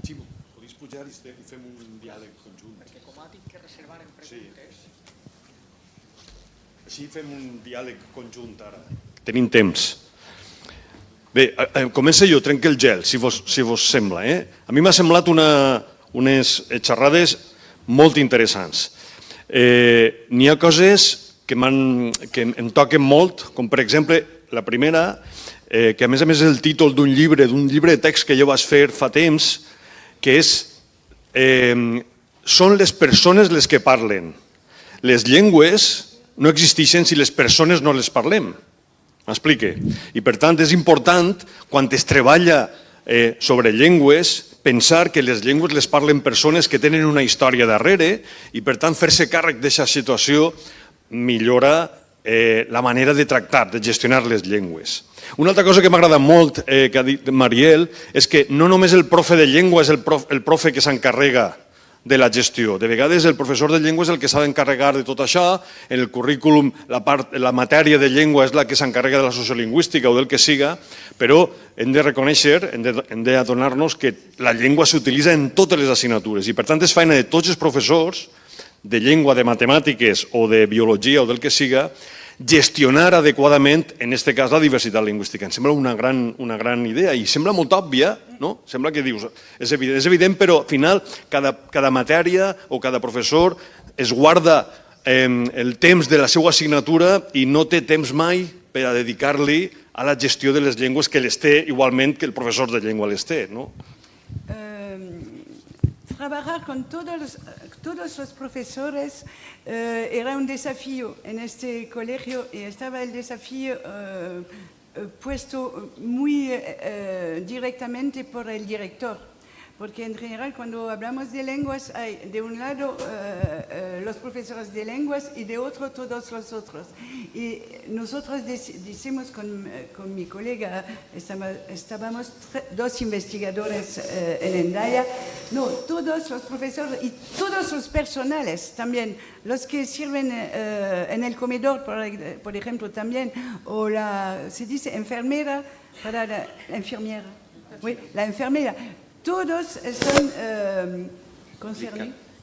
Ximo, podis pujar i fem un diàleg conjunt. Perquè com ha dit que reservaren preguntes... Així fem un diàleg conjunt ara. Tenim temps. Bé, començo jo, trenco el gel, si vos sembla. A mi m'ha semblat unes xerrades molt interessants. N'hi ha coses que em toquen molt, com per exemple la primera, que a més és el títol d'un llibre de text que jo vaig fer fa temps, que és són les persones les que parlen. Les llengües no existeixen si les persones no les parlem. M'explique? I per tant és important, quan es treballa sobre llengües, pensar que les llengües les parlen persones que tenen una història darrere i per tant fer-se càrrec d'aquesta situació millora la manera de tractar, de gestionar les llengües. Una altra cosa que m'agrada molt que ha dit Mariel és que no només el profe de llengua és el profe que s'encarrega de la gestió. De vegades el professor de llengua és el que s'ha d'encarregar de tot això, en el currículum la matèria de llengua és la que s'encarrega de la sociolingüística o del que siga, però hem de reconèixer, hem d'adonar-nos que la llengua s'utilitza en totes les assignatures i per tant és feina de tots els professors de llengua, de matemàtiques o de biologia o del que siga, gestionar adequadament, en aquest cas, la diversitat lingüística. Em sembla una gran idea i sembla molt òbvia, no? Sembla que dius, és evident, però al final cada matèria o cada professor es guarda el temps de la seva assignatura i no té temps mai per a dedicar-li a la gestió de les llengües que les té igualment que el professor de llengua les té, no? Trabajar con todos todos los profesores era un desafío en este colegio y estaba el desafío puesto muy directamente por el director. Porque en general cuando hablamos de lenguas hay de un lado los profesores de lenguas y de otro todos los otros. Y nosotros decimos con mi colega, estábamos dos investigadores en Hendaya, no, todos los profesores y todos los personales también, los que sirven en el comedor, por ejemplo, también, o se dice enfermera, para la enfermiera, oui, la enfermera. Todos están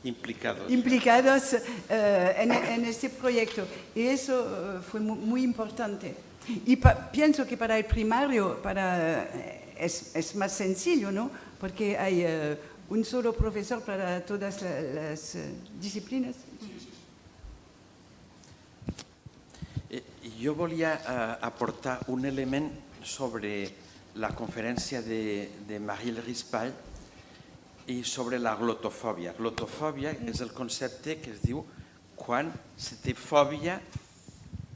implicados en este proyecto y eso fue muy importante. Y pienso que para el primario es más sencillo, ¿no? Porque hay un solo profesor para todas las disciplinas. Jo volia aportar un element sobre la conferència de Marielle Rispall i sobre la glotofòbia. Glotofòbia és el concepte que es diu quan se té fòbia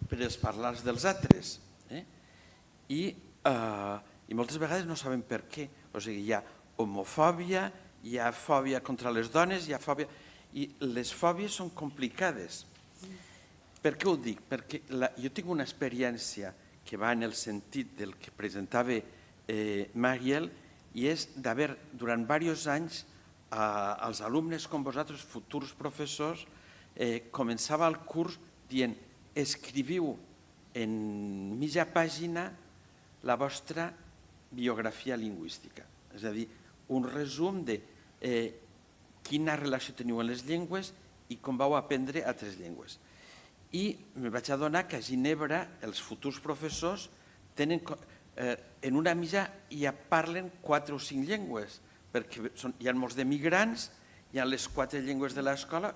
per els parlars dels altres. I moltes vegades no sabem per què. O sigui, hi ha homofòbia, hi ha fòbia contra les dones, hi ha fòbia... I les fòbies són complicades. Per què ho dic? Perquè jo tinc una experiència que va en el sentit del que presentava Marielle, i és d'haver, durant diversos anys, els alumnes com vosaltres, futurs professors, començava el curs dient escriviu en mitja pàgina la vostra biografia lingüística. És a dir, un resum de quina relació teniu amb les llengües i com vau aprendre altres llengües. I me vaig adonar que a Ginebra els futurs professors tenen... En una mitja ja parlen 4 o 5 llengües, perquè hi ha molts de migrants, hi ha les 4 llengües de l'escola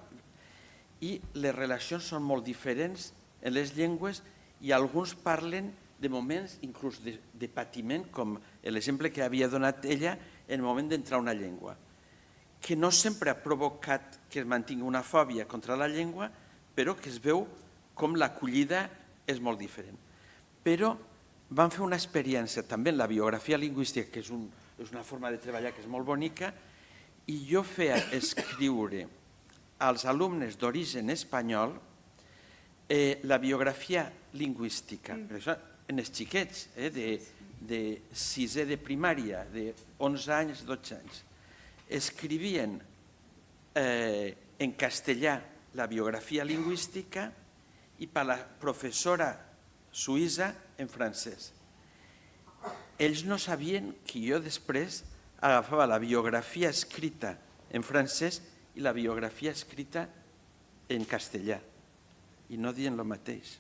i les relacions són molt diferents en les llengües i alguns parlen de moments inclús de patiment, com l'exemple que havia donat ella en el moment d'entrar a una llengua, que no sempre ha provocat que es mantingui una fòbia contra la llengua, però que es veu com l'acollida és molt diferent. Però vam fer una experiència també en la biografia lingüística, que és una forma de treballar que és molt bonica, i jo feia escriure als alumnes d'origen espanyol la biografia lingüística. Per això, en els xiquets de 6è de primària, de 11 anys, 12 anys, escrivien en castellà la biografia lingüística i per la professora suïssa en francès. Ells no sabien que jo després agafava la biografia escrita en francès i la biografia escrita en castellà i no dient el mateix.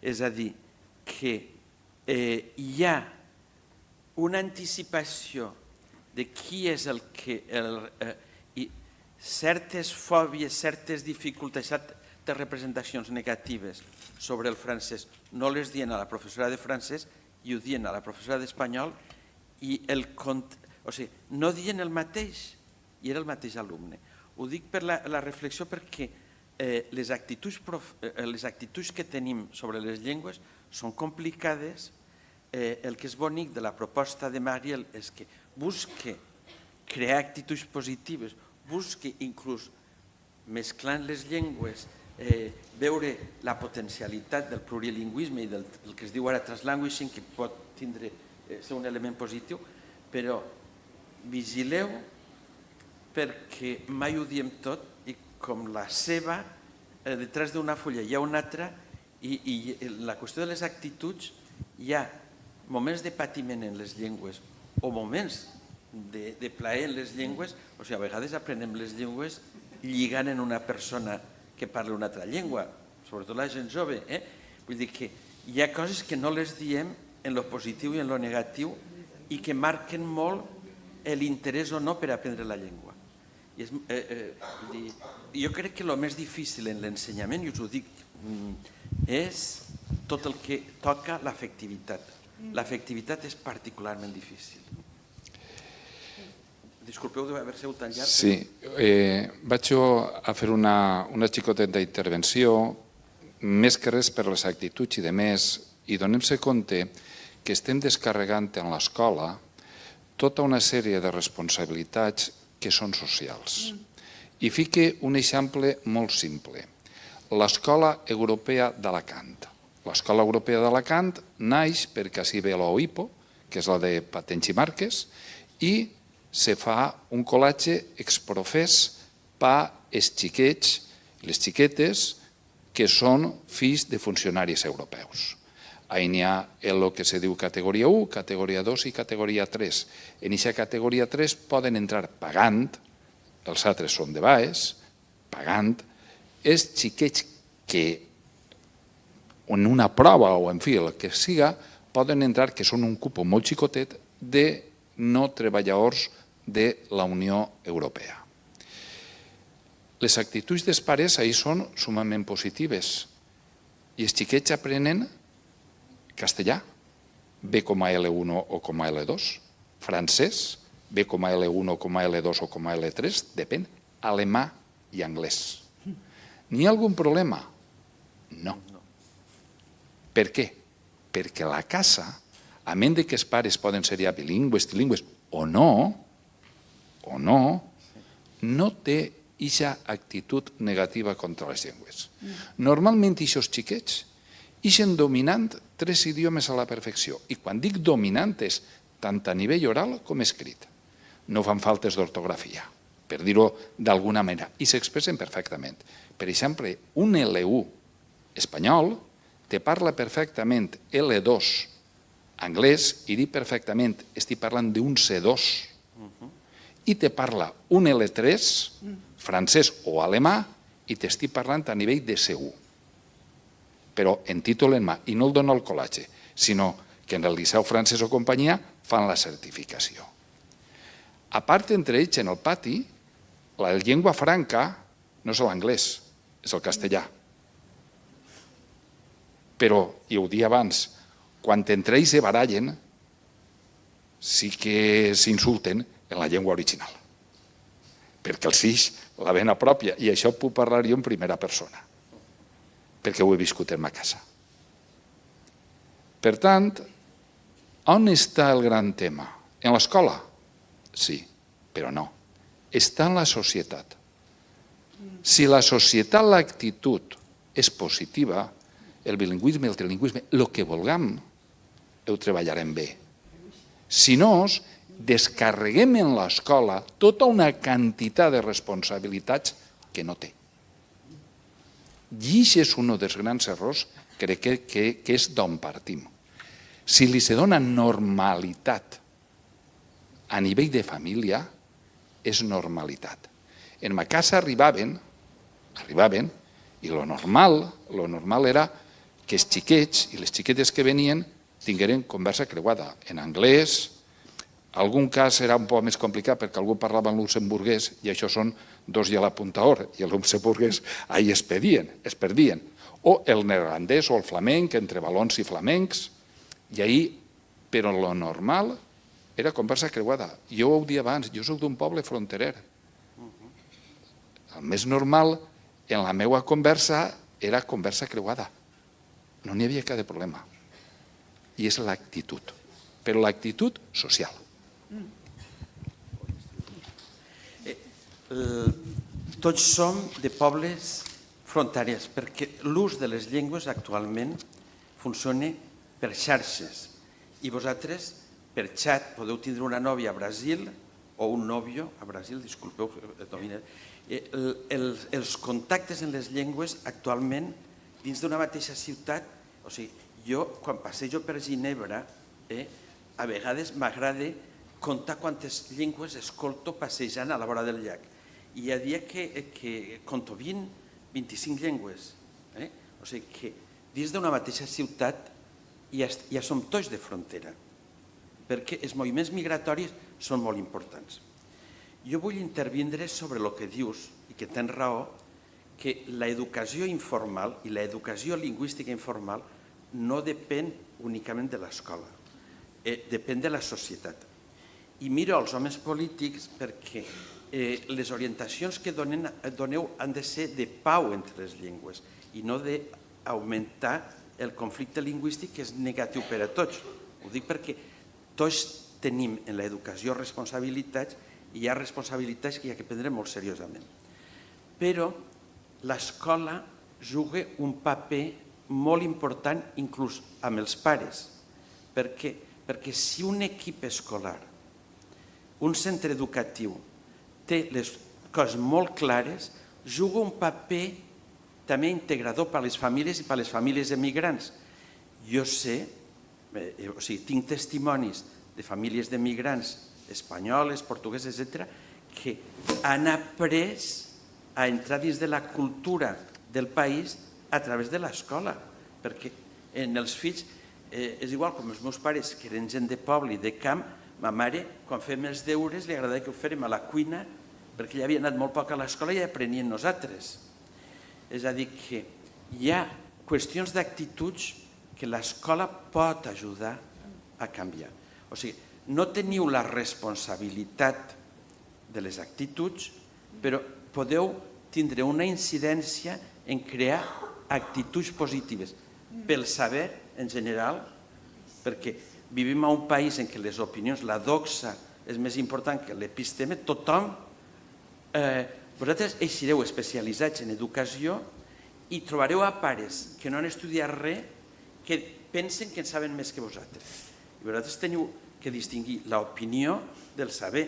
És a dir, que hi ha una anticipació de qui és el que... i certes fòbies, certes dificultats, certes representacions negatives sobre el francès no les dien a la professora de francès i ho dien a la professora d'espanyol i no dien el mateix i era el mateix alumne. Ho dic per la reflexió perquè les actituds que tenim sobre les llengües són complicades. El que és bonic de la proposta de Marielle és que busque crear actituds positives, busque inclús mesclant les llengües, veure la potencialitat del plurilingüisme i del que es diu ara translanguaging, que pot ser un element positiu, però vigileu perquè mai ho diem tot i com la ceba, detrás d'una fulla hi ha una altra i la qüestió de les actituds hi ha moments de patiment en les llengües o moments de plaer en les llengües, o sigui, a vegades aprenem les llengües lligant en una persona que parla una altra llengua, sobretot la gent jove. Vull dir que hi ha coses que no les diem en lo positiu i en lo negatiu i que marquen molt l'interès o no per aprendre la llengua. Jo crec que el més difícil en l'ensenyament, i us ho dic, és tot el que toca l'afectivitat. L'afectivitat és particularment difícil. Disculpeu d'haver sigut tan llarg. Sí, vaig a fer una xicoteta intervenció, més que res per les actituds i de més, i donem-se compte que estem descarregant en l'escola tota una sèrie de responsabilitats que són socials. I fique un exemple molt simple. L'Escola Europea d'Alacant. L'Escola Europea d'Alacant naix perquè així ve l'OIPO, que és la de patents i marques, i se fa un col·latge exprofés per als xiquets i les xiquetes que són fills de funcionaris europeus. Ahí n'hi ha el que se diu categoria 1, categoria 2 i categoria 3. En aquesta categoria 3 poden entrar pagant, els altres són de baix, pagant, els xiquets que en una prova o en fi, el que siga, poden entrar, que són un cupo molt xicotet, de no treballadors de la Unió Europea. Les actituds dels pares ahir són sumament positives i els xiquets aprenen castellà, bé com a L1 o com a L2, francès, bé com a L1 o com a L2 o com a L3, depèn, alemà i anglès. N'hi ha algun problema? No. Per què? Perquè la casa, a menys que els pares poden ser ja bilingües, trilingües o no té aquesta actitud negativa contra les llengües. Normalment aquests xiquets ixen dominant 3 idiomes a la perfecció. I quan dic dominant és tant a nivell oral com escrit. No fan faltes d'ortografia, per dir-ho d'alguna manera, i s'expressen perfectament. Per exemple, un L1 espanyol te parla perfectament L2 anglès i diu perfectament, estic parlant d'un C2, i te parla un L3 francès o alemà i t'estic parlant a nivell de C1. Però en títol en mà, i no el dono al col·latge, sinó que en el Liceu Francès o companyia fan la certificació. A part, entre ells, en el pati, la llengua franca no és l'anglès, és el castellà. Però, i ho dia abans, quan entre ells se barallen, sí que s'insulten en la llengua original. Perquè els fills la vena pròpia, i això puc parlar jo en primera persona, perquè ho he viscut en ma casa. Per tant, on està el gran tema? En l'escola? Sí, però no. Està en la societat. Si la societat, l'actitud és positiva, el bilingüisme, el trilingüisme, el que vulguem, ho treballarem bé. Si no, descarreguem en l'escola tota una quantitat de responsabilitats que no té. I això és un dels grans errors, crec que és d'on partim. Si li se dona normalitat a nivell de família, és normalitat. En ma casa arribaven, i lo normal era que els xiquets i les xiquetes que venien tingueren conversa creuada en anglès. Algun cas era un poc més complicat perquè algú parlava en luxemburguès i això són dos i a la punta hora, i el luxemburguès ahí es perdien. O el neerlandès o el flamenc, entre valons i flamencs, i ahí, però lo normal era conversa creuada. Jo ho dia abans, jo soc d'un poble fronterer. El més normal en la meva conversa era conversa creuada. No n'hi havia cap problema. I és l'actitud, però l'actitud social. Tots som de pobles fronterers, perquè l'ús de les llengües actualment funciona per xarxes. I vosaltres, per xat, podeu tindre una nòvia a Brasil o un nòvio a Brasil, disculpeu, els contactes en les llengües actualment dins d'una mateixa ciutat, o sigui, jo quan passejo per Ginebra, a vegades m'agrada comptar quantes llengües escolto passejant a la vora del llac. I hi ha dies que conto 20-25 llengües. O sigui que dins d'una mateixa ciutat ja som tots de frontera, perquè els moviments migratoris són molt importants. Jo vull intervindre sobre el que dius, i que tens raó, que l'educació informal i l'educació lingüística informal no depèn únicament de l'escola, depèn de la societat. i miro els homes polítics perquè les orientacions que doneu han de ser de pau entre les llengües i no d'augmentar el conflicte lingüístic que és negatiu per a tots. Ho dic perquè tots tenim en l'educació responsabilitats i hi ha responsabilitats que hi ha que prendre molt seriosament. Però l'escola juga un paper molt important inclús amb els pares. Per què? Perquè si un equip escolar, un centre educatiu, té les coses molt clares, juga un paper també integrador per a les famílies i per a les famílies emigrants. Jo sé, tinc testimonis de famílies d'emigrants espanyoles, portugueses, etc., que han après a entrar dins de la cultura del país a través de l'escola, perquè en els fills és igual com els meus pares, que eren gent de poble i de camp, ma mare, quan fèiem els deures, li agradava que ho fèrem a la cuina, perquè ella havia anat molt poc a l'escola i aprenien nosaltres. És a dir, que hi ha qüestions d'actituds que l'escola pot ajudar a canviar. O sigui, no teniu la responsabilitat de les actituds, però podeu tindre una incidència en crear actituds positives pel saber en general, perquè vivim a un país en què les opinions, la doxa és més important que l'episteme, tothom, vosaltres eixireu especialitzats en educació i trobareu a pares que no han estudiat res que pensen que en saben més que vosaltres. I vosaltres teniu que distingir l'opinió del saber.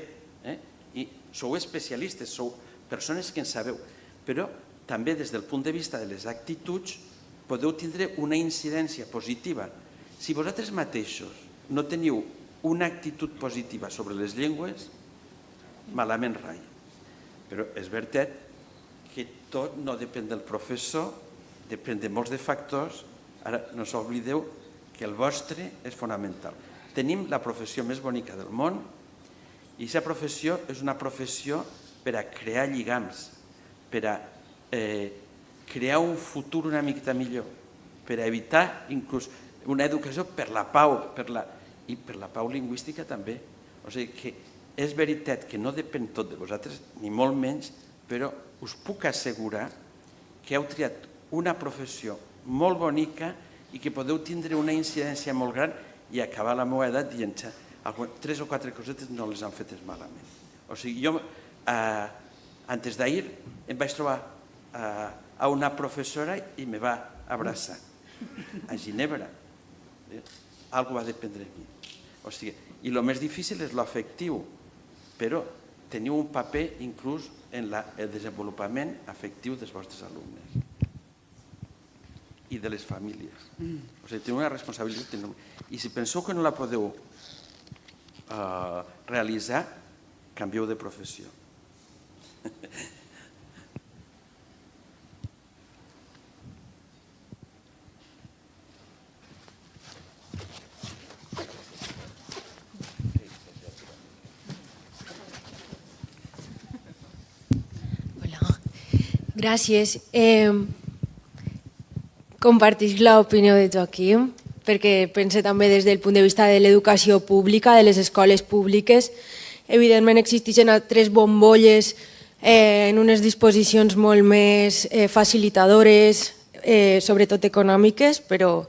I sou especialistes, sou persones que en sabeu, però també des del punt de vista de les actituds podeu tindre una incidència positiva. Si vosaltres mateixos no teniu una actitud positiva sobre les llengües, malament rai. Però és veritat que tot no depèn del professor, depèn de molts de factors. Ara no us oblideu que el vostre és fonamental. Tenim la professió més bonica del món i aquesta professió és una professió per a crear lligams, per a crear un futur una miqueta millor, per a evitar inclús una educació per la pau i per la pau lingüística també. O sigui que és veritat que no depèn tot de vosaltres, ni molt menys, però us puc assegurar que heu triat una professió molt bonica i que podeu tindre una incidència molt gran i acabar la meva edat dient 3 o 4 cosetes no les han fetes malament. O sigui, jo antes d'ahir em vaig trobar a una professora i me va abraçar a Ginebra. Algo va dependre de mi. O sigui, i el més difícil és l'afectiu, però teniu un paper inclús en el desenvolupament afectiu dels vostres alumnes i de les famílies. O sigui, teniu una responsabilitat enorme. I si penseu que no la podeu realitzar, canvieu de professió. Gràcies. Compartix l'opinió de Joaquim, perquè pense també des del punt de vista de l'educació pública, de les escoles públiques. Evidentment existeixen altres bombolles en unes disposicions molt més facilitadores, sobretot econòmiques, però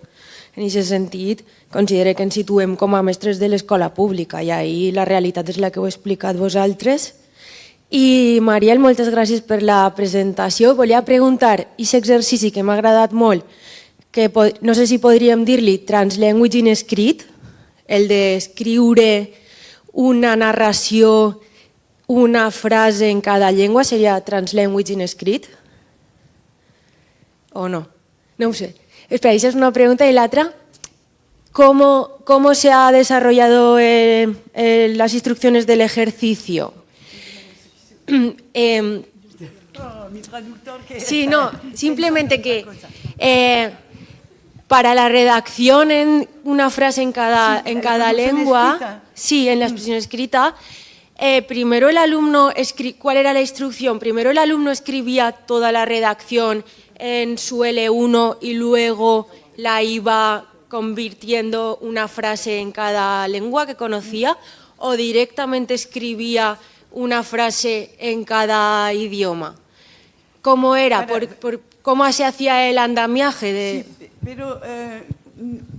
en aquest sentit considero que ens situem com a mestres de l'escola pública i ahir la realitat és la que heu explicat vosaltres. I Mariel, moltes gràcies per la presentació. Volia preguntar, aquest exercici que m'ha agradat molt, que no sé si podríem dir-li translanguage in escrit, el d'escriure una narració, una frase en cada llengua, seria translanguage in escrit? ¿O no? No ho sé. Espera, esa es una pregunta. Y la otra, ¿cómo se ha desarrollado las instrucciones del ejercicio? Sí, no, simplemente que para la redacción en una frase en cada lengua, sí, en la expresión escrita, primero el alumno, ¿cuál era la instrucción? Primero el alumno escribía toda la redacción en su L1 y luego la iba convirtiendo una frase en cada lengua que conocía, o directamente escribía una frase en cada idioma? ¿Cómo era? ¿Cómo se hacía el andamiaje de...? Sí, pero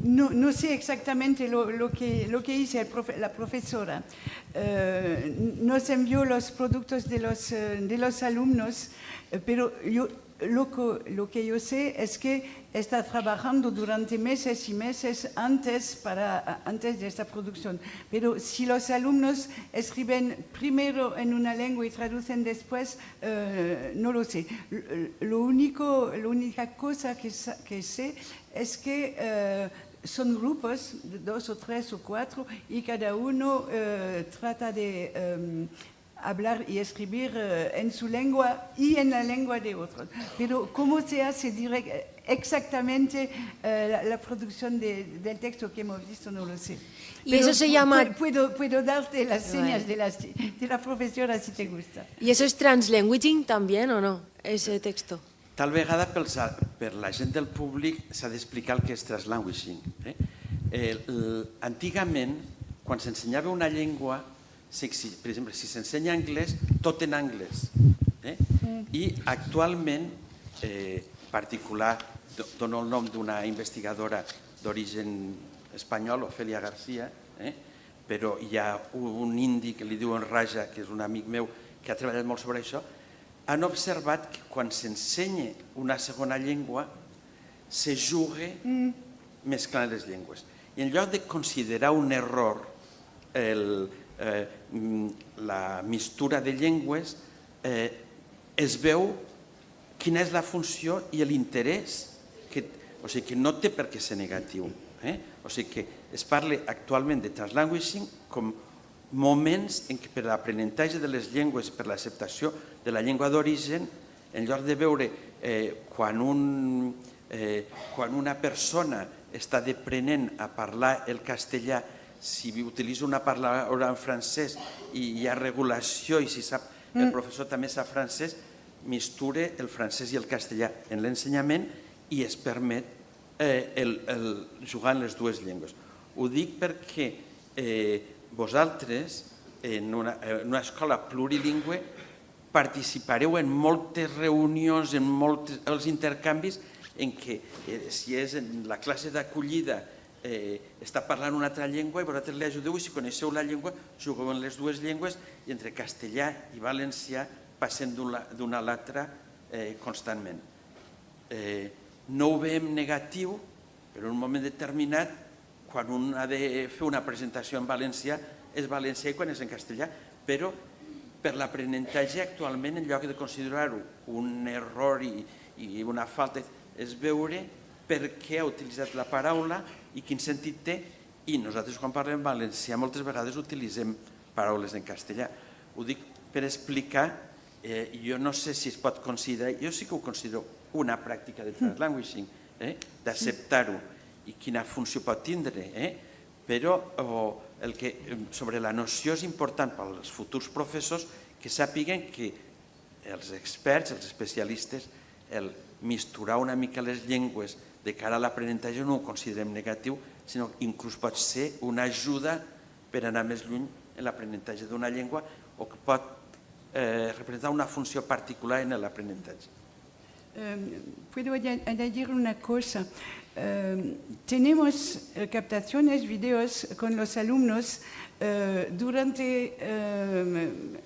no sé exactamente lo que hice la profesora. Nos envió los productos de los alumnos, pero lo que yo sé es que está trabajando durante meses y meses antes de esta producción. Pero si los alumnos escriben primero en una lengua y traducen después, no lo sé. La única cosa que sé es que son grupos, de 2 o 3 o 4, y cada uno trata de hablar y escribir en su lengua y en la lengua de otros. Pero cómo se hace exactamente la producción del texto que hemos visto, no lo sé. Y pero eso se llama... Puedo darte las señas de la profesora si te gusta. ¿Y eso es translanguaging también o no, ese texto? Tal vegada per la gent del públic s'ha d'explicar el que és translanguaging. Antigament, quan s'ensenyava una llengua, per exemple, si s'ensenya anglès, tot en anglès. I actualment, particular, dono el nom d'una investigadora d'origen espanyol, Ofelia García, però hi ha un indi que li diuen Raja, que és un amic meu, que ha treballat molt sobre això, han observat que quan s'ensenya una segona llengua se juga mesclant les llengües. I en lloc de considerar un error la mistura de llengües, es veu quina és la funció i l'interès, o sigui que no té per què ser negatiu. O sigui que es parla actualment de translanguaging com moments en què per l'aprenentatge de les llengües, per l'acceptació de la llengua d'origen, en lloc de veure quan una persona està aprenent a parlar el castellà, si utilitza una paraula en francès i hi ha regulació i si sap el professor també sap francès, mistura el francès i el castellà en l'ensenyament i es permet jugar en les dues llengües. Ho dic perquè vosaltres, en una escola plurilingüe, participareu en moltes reunions, en molts els intercanvis, en què si és en la classe d'acollida està parlant una altra llengua i vosaltres li ajudeu i si coneixeu la llengua jugueu en les dues llengües i entre castellà i valencià passen d'una a l'altra constantment. No ho veiem negatiu, però en un moment determinat, quan un ha de fer una presentació en valencià, és valencià i quan és en castellà, però per l'aprenentatge actualment, en lloc de considerar-ho un error i una falta, és veure per què ha utilitzat la paraula i quin sentit té, i nosaltres quan parlem valencià moltes vegades utilitzem paraules en castellà. Ho dic per explicar, jo no sé si es pot considerar, jo sí que ho considero una pràctica de translanguaging, d'acceptar-ho i quina funció pot tindre, però sobre la noció és important pels futurs professors que sàpiguen que els experts, els especialistes, el misturar una mica les llengües de cara a l'aprenentatge no ho considerem negatiu, sinó que inclús pot ser una ajuda per anar més lluny en l'aprenentatge d'una llengua o que pot representar una funció particular en l'aprenentatge. Puedo añadir una cosa. Tenemos captaciones, videos con los alumnos durante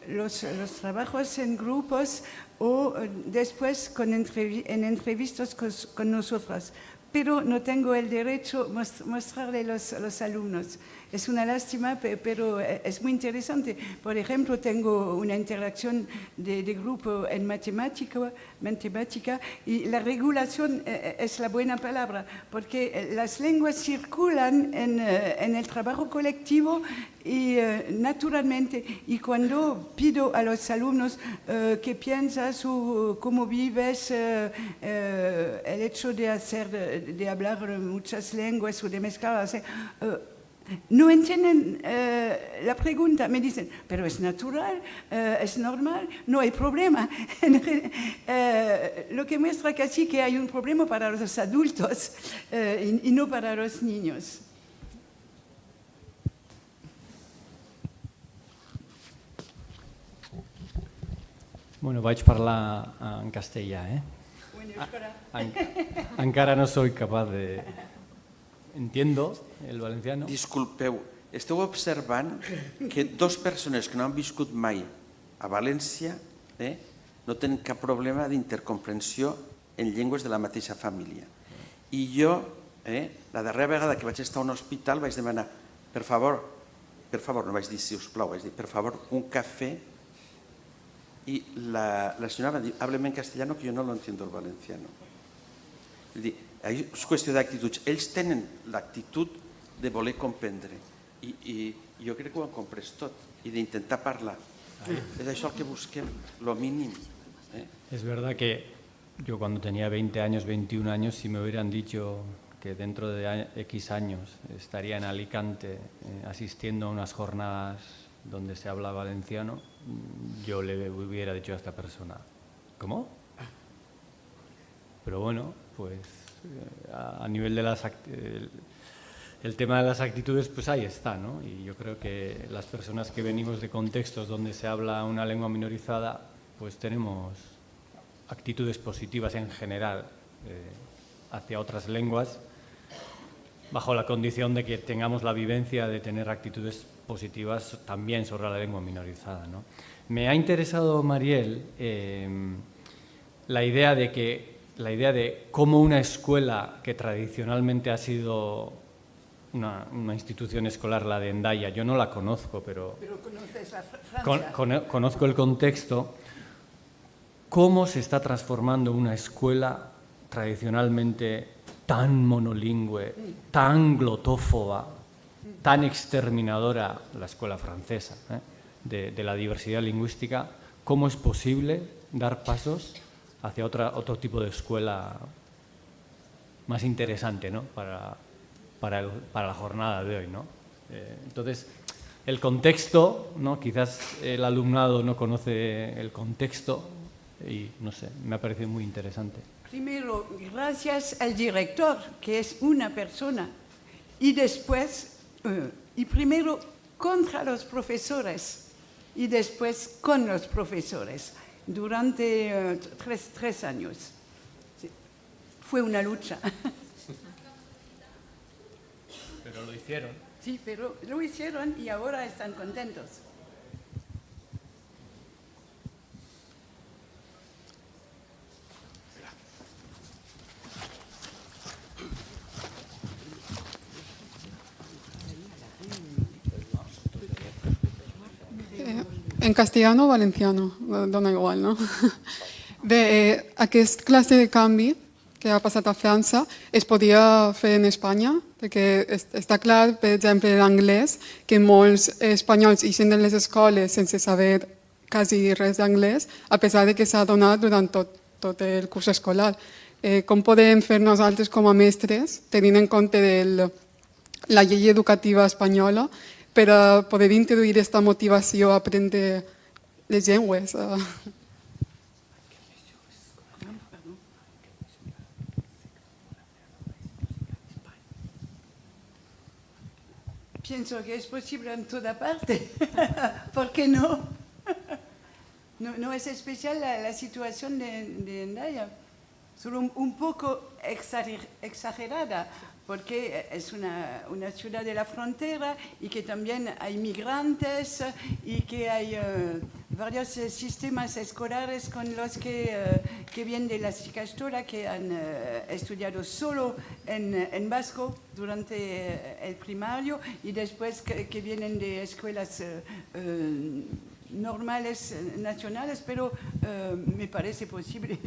los trabajos en grupos o después en entrevistas con nosotras. Pero no tengo el derecho de mostrarle a los alumnos. Es una lástima, pero es muy interesante. Por ejemplo, tengo una interacción de grupo en matemática y la regulación es la buena palabra, porque las lenguas circulan en el trabajo colectivo y naturalmente. Y cuando pido a los alumnos qué piensas o cómo vives el hecho de hablar muchas lenguas o de mezclarlas, no entienden la pregunta, me dicen, pero es natural, es normal, no hay problema. Lo que muestra casi que hay un problema para los adultos y no para los niños. Bueno, vaig parlar en castellà, Encara no soy capaz de... Entiendo el valenciano. Disculpeu, esteu observant que dues persones que no han viscut mai a València no tenen cap problema d'intercomprensió en llengües de la mateixa família. I jo, la darrera vegada que vaig estar a un hospital vaig demanar, per favor, no vaig dir si us plau, vaig dir, per favor, un cafè. Y la señora me dijo, hábleme en castellano que yo no lo entiendo el valenciano. És dir, és qüestió d'actituds. Ells tenen l'actitud de voler comprendre i jo crec que ho han comprès tot i d'intentar parlar. És això el que busquem, lo mínim. Es verdad que yo cuando tenía 20 años, 21 años, si me hubieran dicho que dentro de X años estaría en Alicante asistiendo a unas jornadas donde se habla valenciano, yo le hubiera dicho a esta persona, ¿cómo? Pero bueno, pues a nivel de el tema de las actitudes, pues ahí está, ¿no? Y yo creo que las personas que venimos de contextos donde se habla una lengua minorizada, pues tenemos actitudes positivas en general hacia otras lenguas, bajo la condición de que tengamos la vivencia de tener actitudes positivas también sobre la lengua minorizada, ¿no? Me ha interesado, Mariel, la idea de cómo una escuela que tradicionalmente ha sido una institución escolar, la de Hendaya, yo no la conozco, pero conoces la Francia. Conozco el contexto, cómo se está transformando una escuela tradicionalmente tan monolingüe, tan glotófoba, tan exterminadora, la escuela francesa, de la diversidad lingüística. ¿Cómo es posible dar pasos hacia otro tipo de escuela más interesante, ¿no? para la jornada de hoy, ¿no? Entonces, el contexto, ¿no? Quizás el alumnado no conoce el contexto y, no sé, me ha parecido muy interesante. Primero, gracias al director, que es una persona, y después, y primero contra los profesores, y después con los profesores, durante 3 años. Sí. Fue una lucha. Pero lo hicieron. Sí, pero lo hicieron y ahora están contentos. En castellano o valenciano, dona igual, no? Bé, aquesta classe de canvi que ha passat a França es podia fer en Espanya, perquè està clar, per exemple, l'anglès, que molts espanyols ixen de les escoles sense saber quasi res d'anglès, a pesar de que s'ha donat durant tot el curs escolar. Com podem fer nosaltres com a mestres, tenint en compte la llei educativa espanyola, per a poder introduir aquesta motivació a aprendre les llengües? Pienso que es posible en toda parte. ¿Por qué no? No es especial la situación de Hendaya, solo un poco exagerada, porque es una ciudad de la frontera y que también hay migrantes y que hay varios sistemas escolares con los que vienen de las Ikastola, que han estudiado solo en vasco durante el primario y después que vienen de escuelas normales, nacionales, pero me parece posible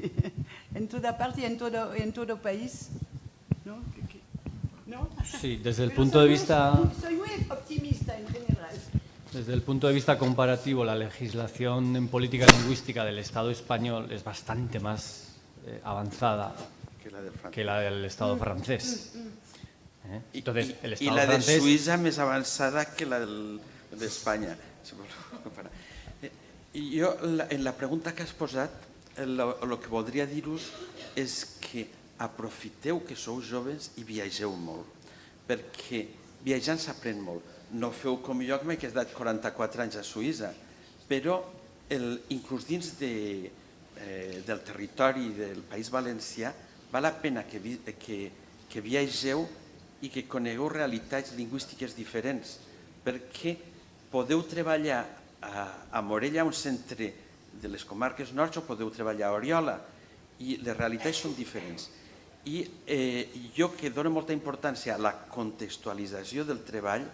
en toda parte y en todo país, ¿no? ¿No? Sí, desde el punto de vista... Soy muy optimista en general. Desde el punto de vista comparativo, la legislación en política lingüística del Estado español es bastante más avanzada que la del Estado francés. Entonces, el Estado la de francés... Suïssa més avançada que la d'Espanya. I jo, en la pregunta que has posat, el que voldria dir-vos és que aprofiteu que sou joves i viatgeu molt, perquè viatjant s'aprèn molt. No feu com jo, que m'he quedat 44 anys a Suïssa, però inclús dins del territori del País Valencià, val la pena que viatgeu i que conegueu realitats lingüístiques diferents, perquè podeu treballar a Morella, un centre de les comarques nord, o podeu treballar a Oriola, i les realitats són diferents. I jo, que dono molta importància a la contextualització del treball,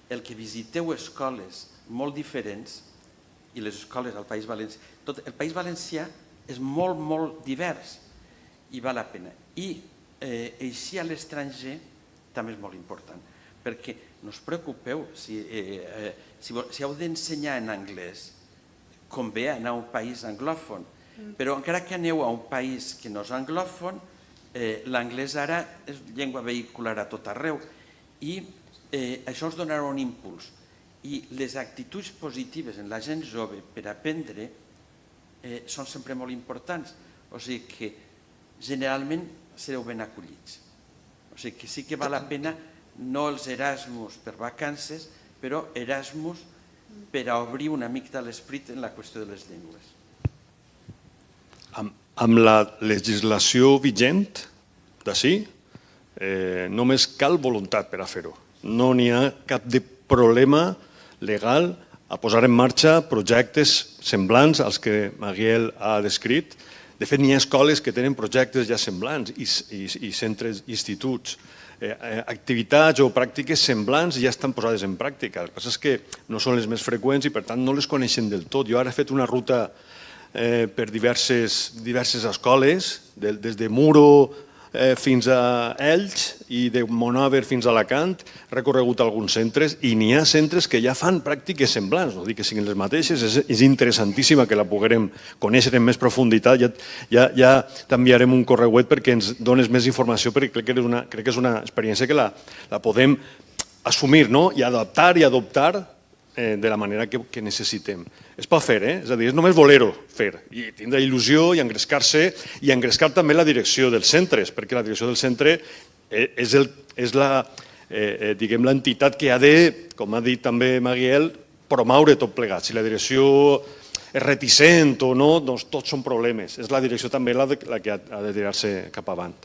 el que visiteu escoles molt diferents, i les escoles al País Valencià, el País Valencià és molt, molt divers i val la pena. I així a l'estranger també és molt important, perquè no us preocupeu, si heu d'ensenyar en anglès, convé anar a un país anglòfon, però encara que aneu a un país que no és anglòfon, l'anglès ara és llengua vehicular a tot arreu i això us donarà un impuls. I les actituds positives en la gent jove per aprendre són sempre molt importants. O sigui que generalment sereu ben acollits. O sigui que sí que val la pena no els Erasmus per vacances, però Erasmus per a obrir una mica l'esprit en la qüestió de les llengües. Amb la legislació vigent d'ací, només cal voluntat per a fer-ho. No n'hi ha cap de problema legal a posar en marxa projectes semblants als que Maguiel ha descrit. De fet, n'hi ha escoles que tenen projectes ja semblants i centres, instituts. Activitats o pràctiques semblants ja estan posades en pràctica. El que passa és que no són les més freqüents i per tant no les coneixen del tot. Jo ara he fet una ruta per diverses escoles, des de Muro fins a Elx i de Monòver fins a Alacant, he recorregut alguns centres i n'hi ha centres que ja fan pràctiques semblants, no dic que siguin les mateixes, és interessantíssima que la poguérem conèixer en més profunditat, ja t'enviarem un correuet perquè ens dones més informació, perquè crec que és una experiència que la podem assumir i adaptar de la manera que necessitem. Es pot fer, és a dir, és només voler-ho fer i tindre il·lusió i engrescar-se i engrescar també la direcció dels centres, perquè la direcció del centre és l'entitat que ha de, com ha dit també Maguiel, promoure tot plegat. Si la direcció és reticent o no, doncs tots són problemes. És la direcció també la que ha de tirar-se cap avant.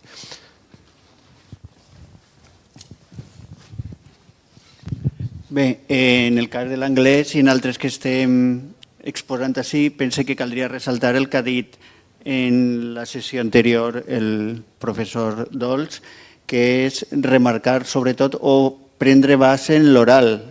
Bé, en el cas de l'anglès i en altres que estem exposant així, pense que caldria ressaltar el que ha dit en la sessió anterior el professor Dols, que és remarcar sobretot o prendre base en l'oral.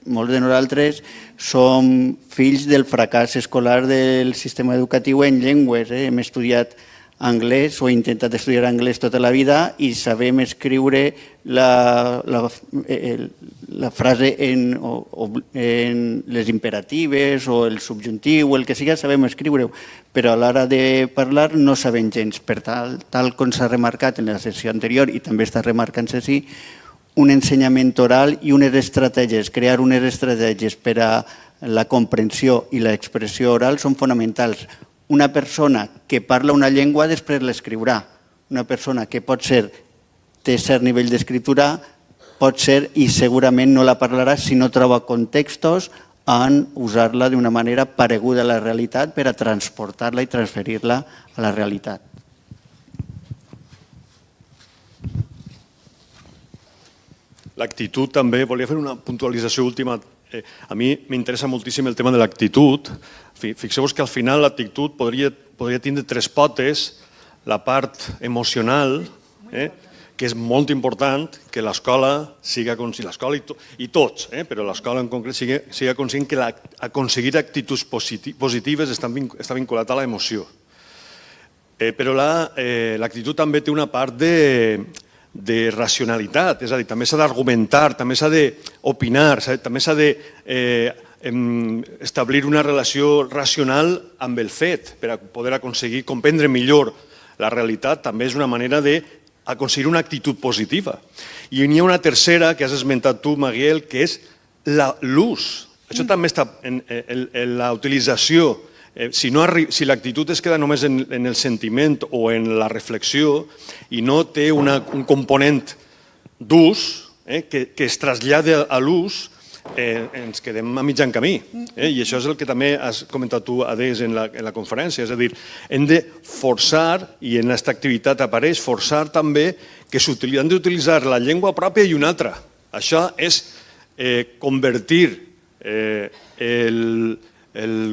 Molts de nosaltres som fills del fracàs escolar del sistema educatiu en llengües. Hem estudiat anglès o he intentat estudiar anglès tota la vida i sabem escriure la frase en les imperatives o el subjuntiu o el que sigui, sabem escriure-ho, però a l'hora de parlar no sabem gens. Per tal com s'ha remarcat en la sessió anterior i també està remarcant-se així, un ensenyament oral i unes estratègies, crear unes estratègies per a la comprensió i l'expressió oral són fonamentals. Una persona que parla una llengua després l'escriurà. Una persona que té cert nivell d'escriptura pot ser i segurament no la parlarà si no troba contextos en usar-la d'una manera pareguda a la realitat per a transportar-la i transferir-la a la realitat. L'actitud també, volia fer una puntualització última. A mi m'interessa moltíssim el tema de l'actitud. Fixeu-vos que al final l'actitud podria tindre tres potes. La part emocional, que és molt important, que l'escola siga conscient, l'escola i tots, però l'escola en concret siga conscient que aconseguir actituds positives està vinculat a l'emoció. Però l'actitud també té una part de racionalitat, és a dir, també s'ha d'argumentar, també s'ha d'opinar, també s'ha d'establir una relació racional amb el fet per a poder aconseguir comprendre millor la realitat. També és una manera d'aconseguir una actitud positiva. I n'hi ha una tercera que has esmentat tu, Maguiel, que és l'ús. Això també està en la utilització. Si l'actitud es queda només en el sentiment o en la reflexió i no té un component d'ús que es trasllada a l'ús, ens quedem a mitjan camí. I això és el que també has comentat tu, Adés, en la conferència. És a dir, hem de forçar, i en aquesta activitat apareix, forçar també que han d'utilitzar la llengua pròpia i una altra. Això és convertir el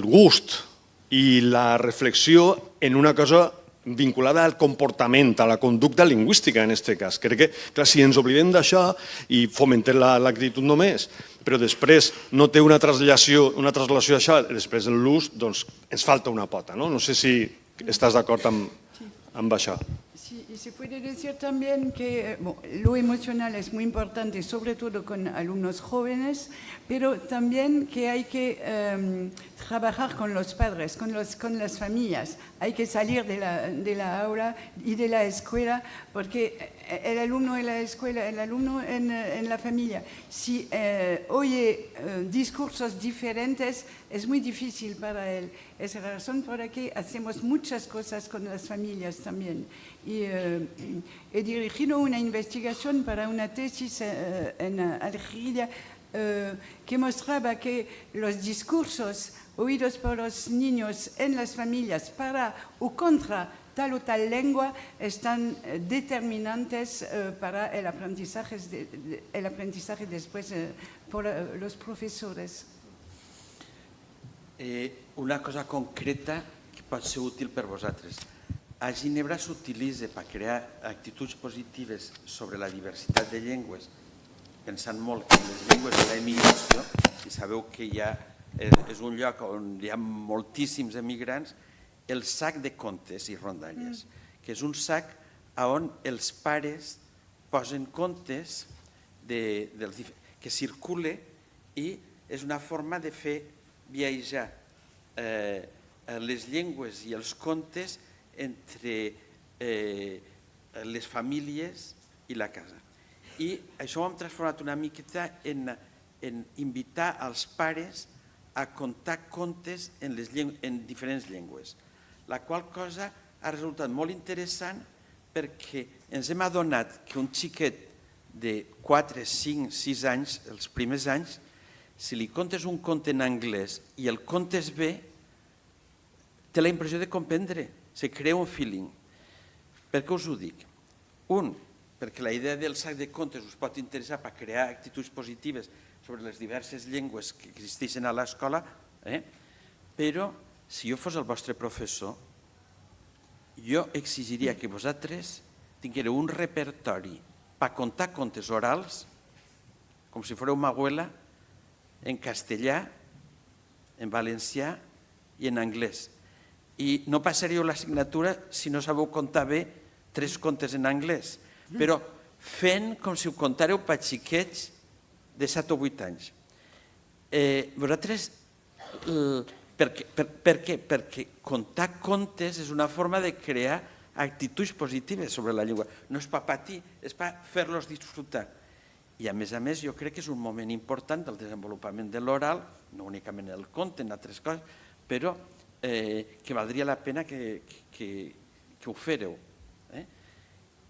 gust i la reflexió en una cosa vinculada al comportament, a la conducta lingüística en aquest cas. Crec que, clar, si ens oblidem d'això i fomentem l'actitud només, però després no té una translació d'això, després de l'ús, doncs ens falta una pota. No sé si estàs d'acord amb això. Y se puede decir también que lo emocional es muy importante, sobre todo con alumnos jóvenes, pero también que hay que trabajar con los padres, con las familias. Hay que salir de la aula y de la escuela, porque el alumno en la escuela, el alumno en la familia, si oye discursos diferentes, es muy difícil para él. Es la razón por la que hacemos muchas cosas con las familias también. Y he dirigido una investigación para una tesis en Algeria que mostraba que los discursos oídos por los niños en las familias para o contra tal o tal lengua están determinantes para el aprendizaje después por los profesores. Una cosa concreta que pot ser útil per vosaltres. A Ginebra s'utilitza per crear actituds positives sobre la diversitat de llengües, pensant molt en les llengües de l'emigració, i sabeu que és un lloc on hi ha moltíssims emigrants, el sac de contes i rondalles, que és un sac on els pares posen contes que circula i és una forma de fer viatjar les llengües i els contes entre les famílies i la casa. I això ho hem transformat una miqueta en invitar els pares a contar contes en diferents llengües, la qual cosa ha resultat molt interessant perquè ens hem adonat que un xiquet de 4, 5, 6 anys, els primers anys, si li contes un conte en anglès i el contes bé, té la impressió de comprendre, se crea un feeling. Per què us ho dic? Un, perquè la idea del sac de contes us pot interessar per crear actituds positives sobre les diverses llengües que existeixen a l'escola, però si jo fos el vostre professor, jo exigiria que vosaltres tinguéreu un repertori per contar contes orals, com si fóreu m'abuela, en castellà, en valencià i en anglès. I no passaríeu l'assignatura si no sabeu contar bé 3 contes en anglès, però fent com si ho contàreu per xiquets de 7 o 8 anys. Vosaltres, per què? Perquè contar contes és una forma de crear actituds positives sobre la llengua. No és per patir, és per fer-los disfrutar. I a més, jo crec que és un moment important del desenvolupament de l'oral, no únicament el conte, en altres coses, però que valdria la pena que ho féreu.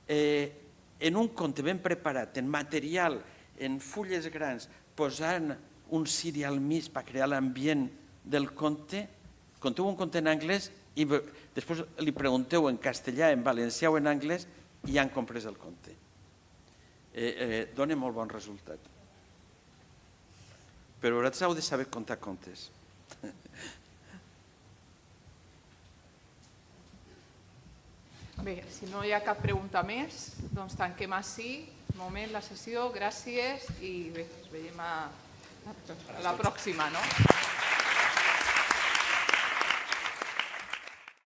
En un conte ben preparat, en material, en fulles grans, posant un ciri al mig per crear l'ambient del conte, conteu un conte en anglès i després li pregunteu en castellà, en valencià o en anglès i ja han comprès el conte. Dona molt bon resultat. Però vosaltres heu de saber contar contes. Bé, si no hi ha cap pregunta més, doncs tanquem així, un moment, la sessió, gràcies i bé, ens veiem a la pròxima, no?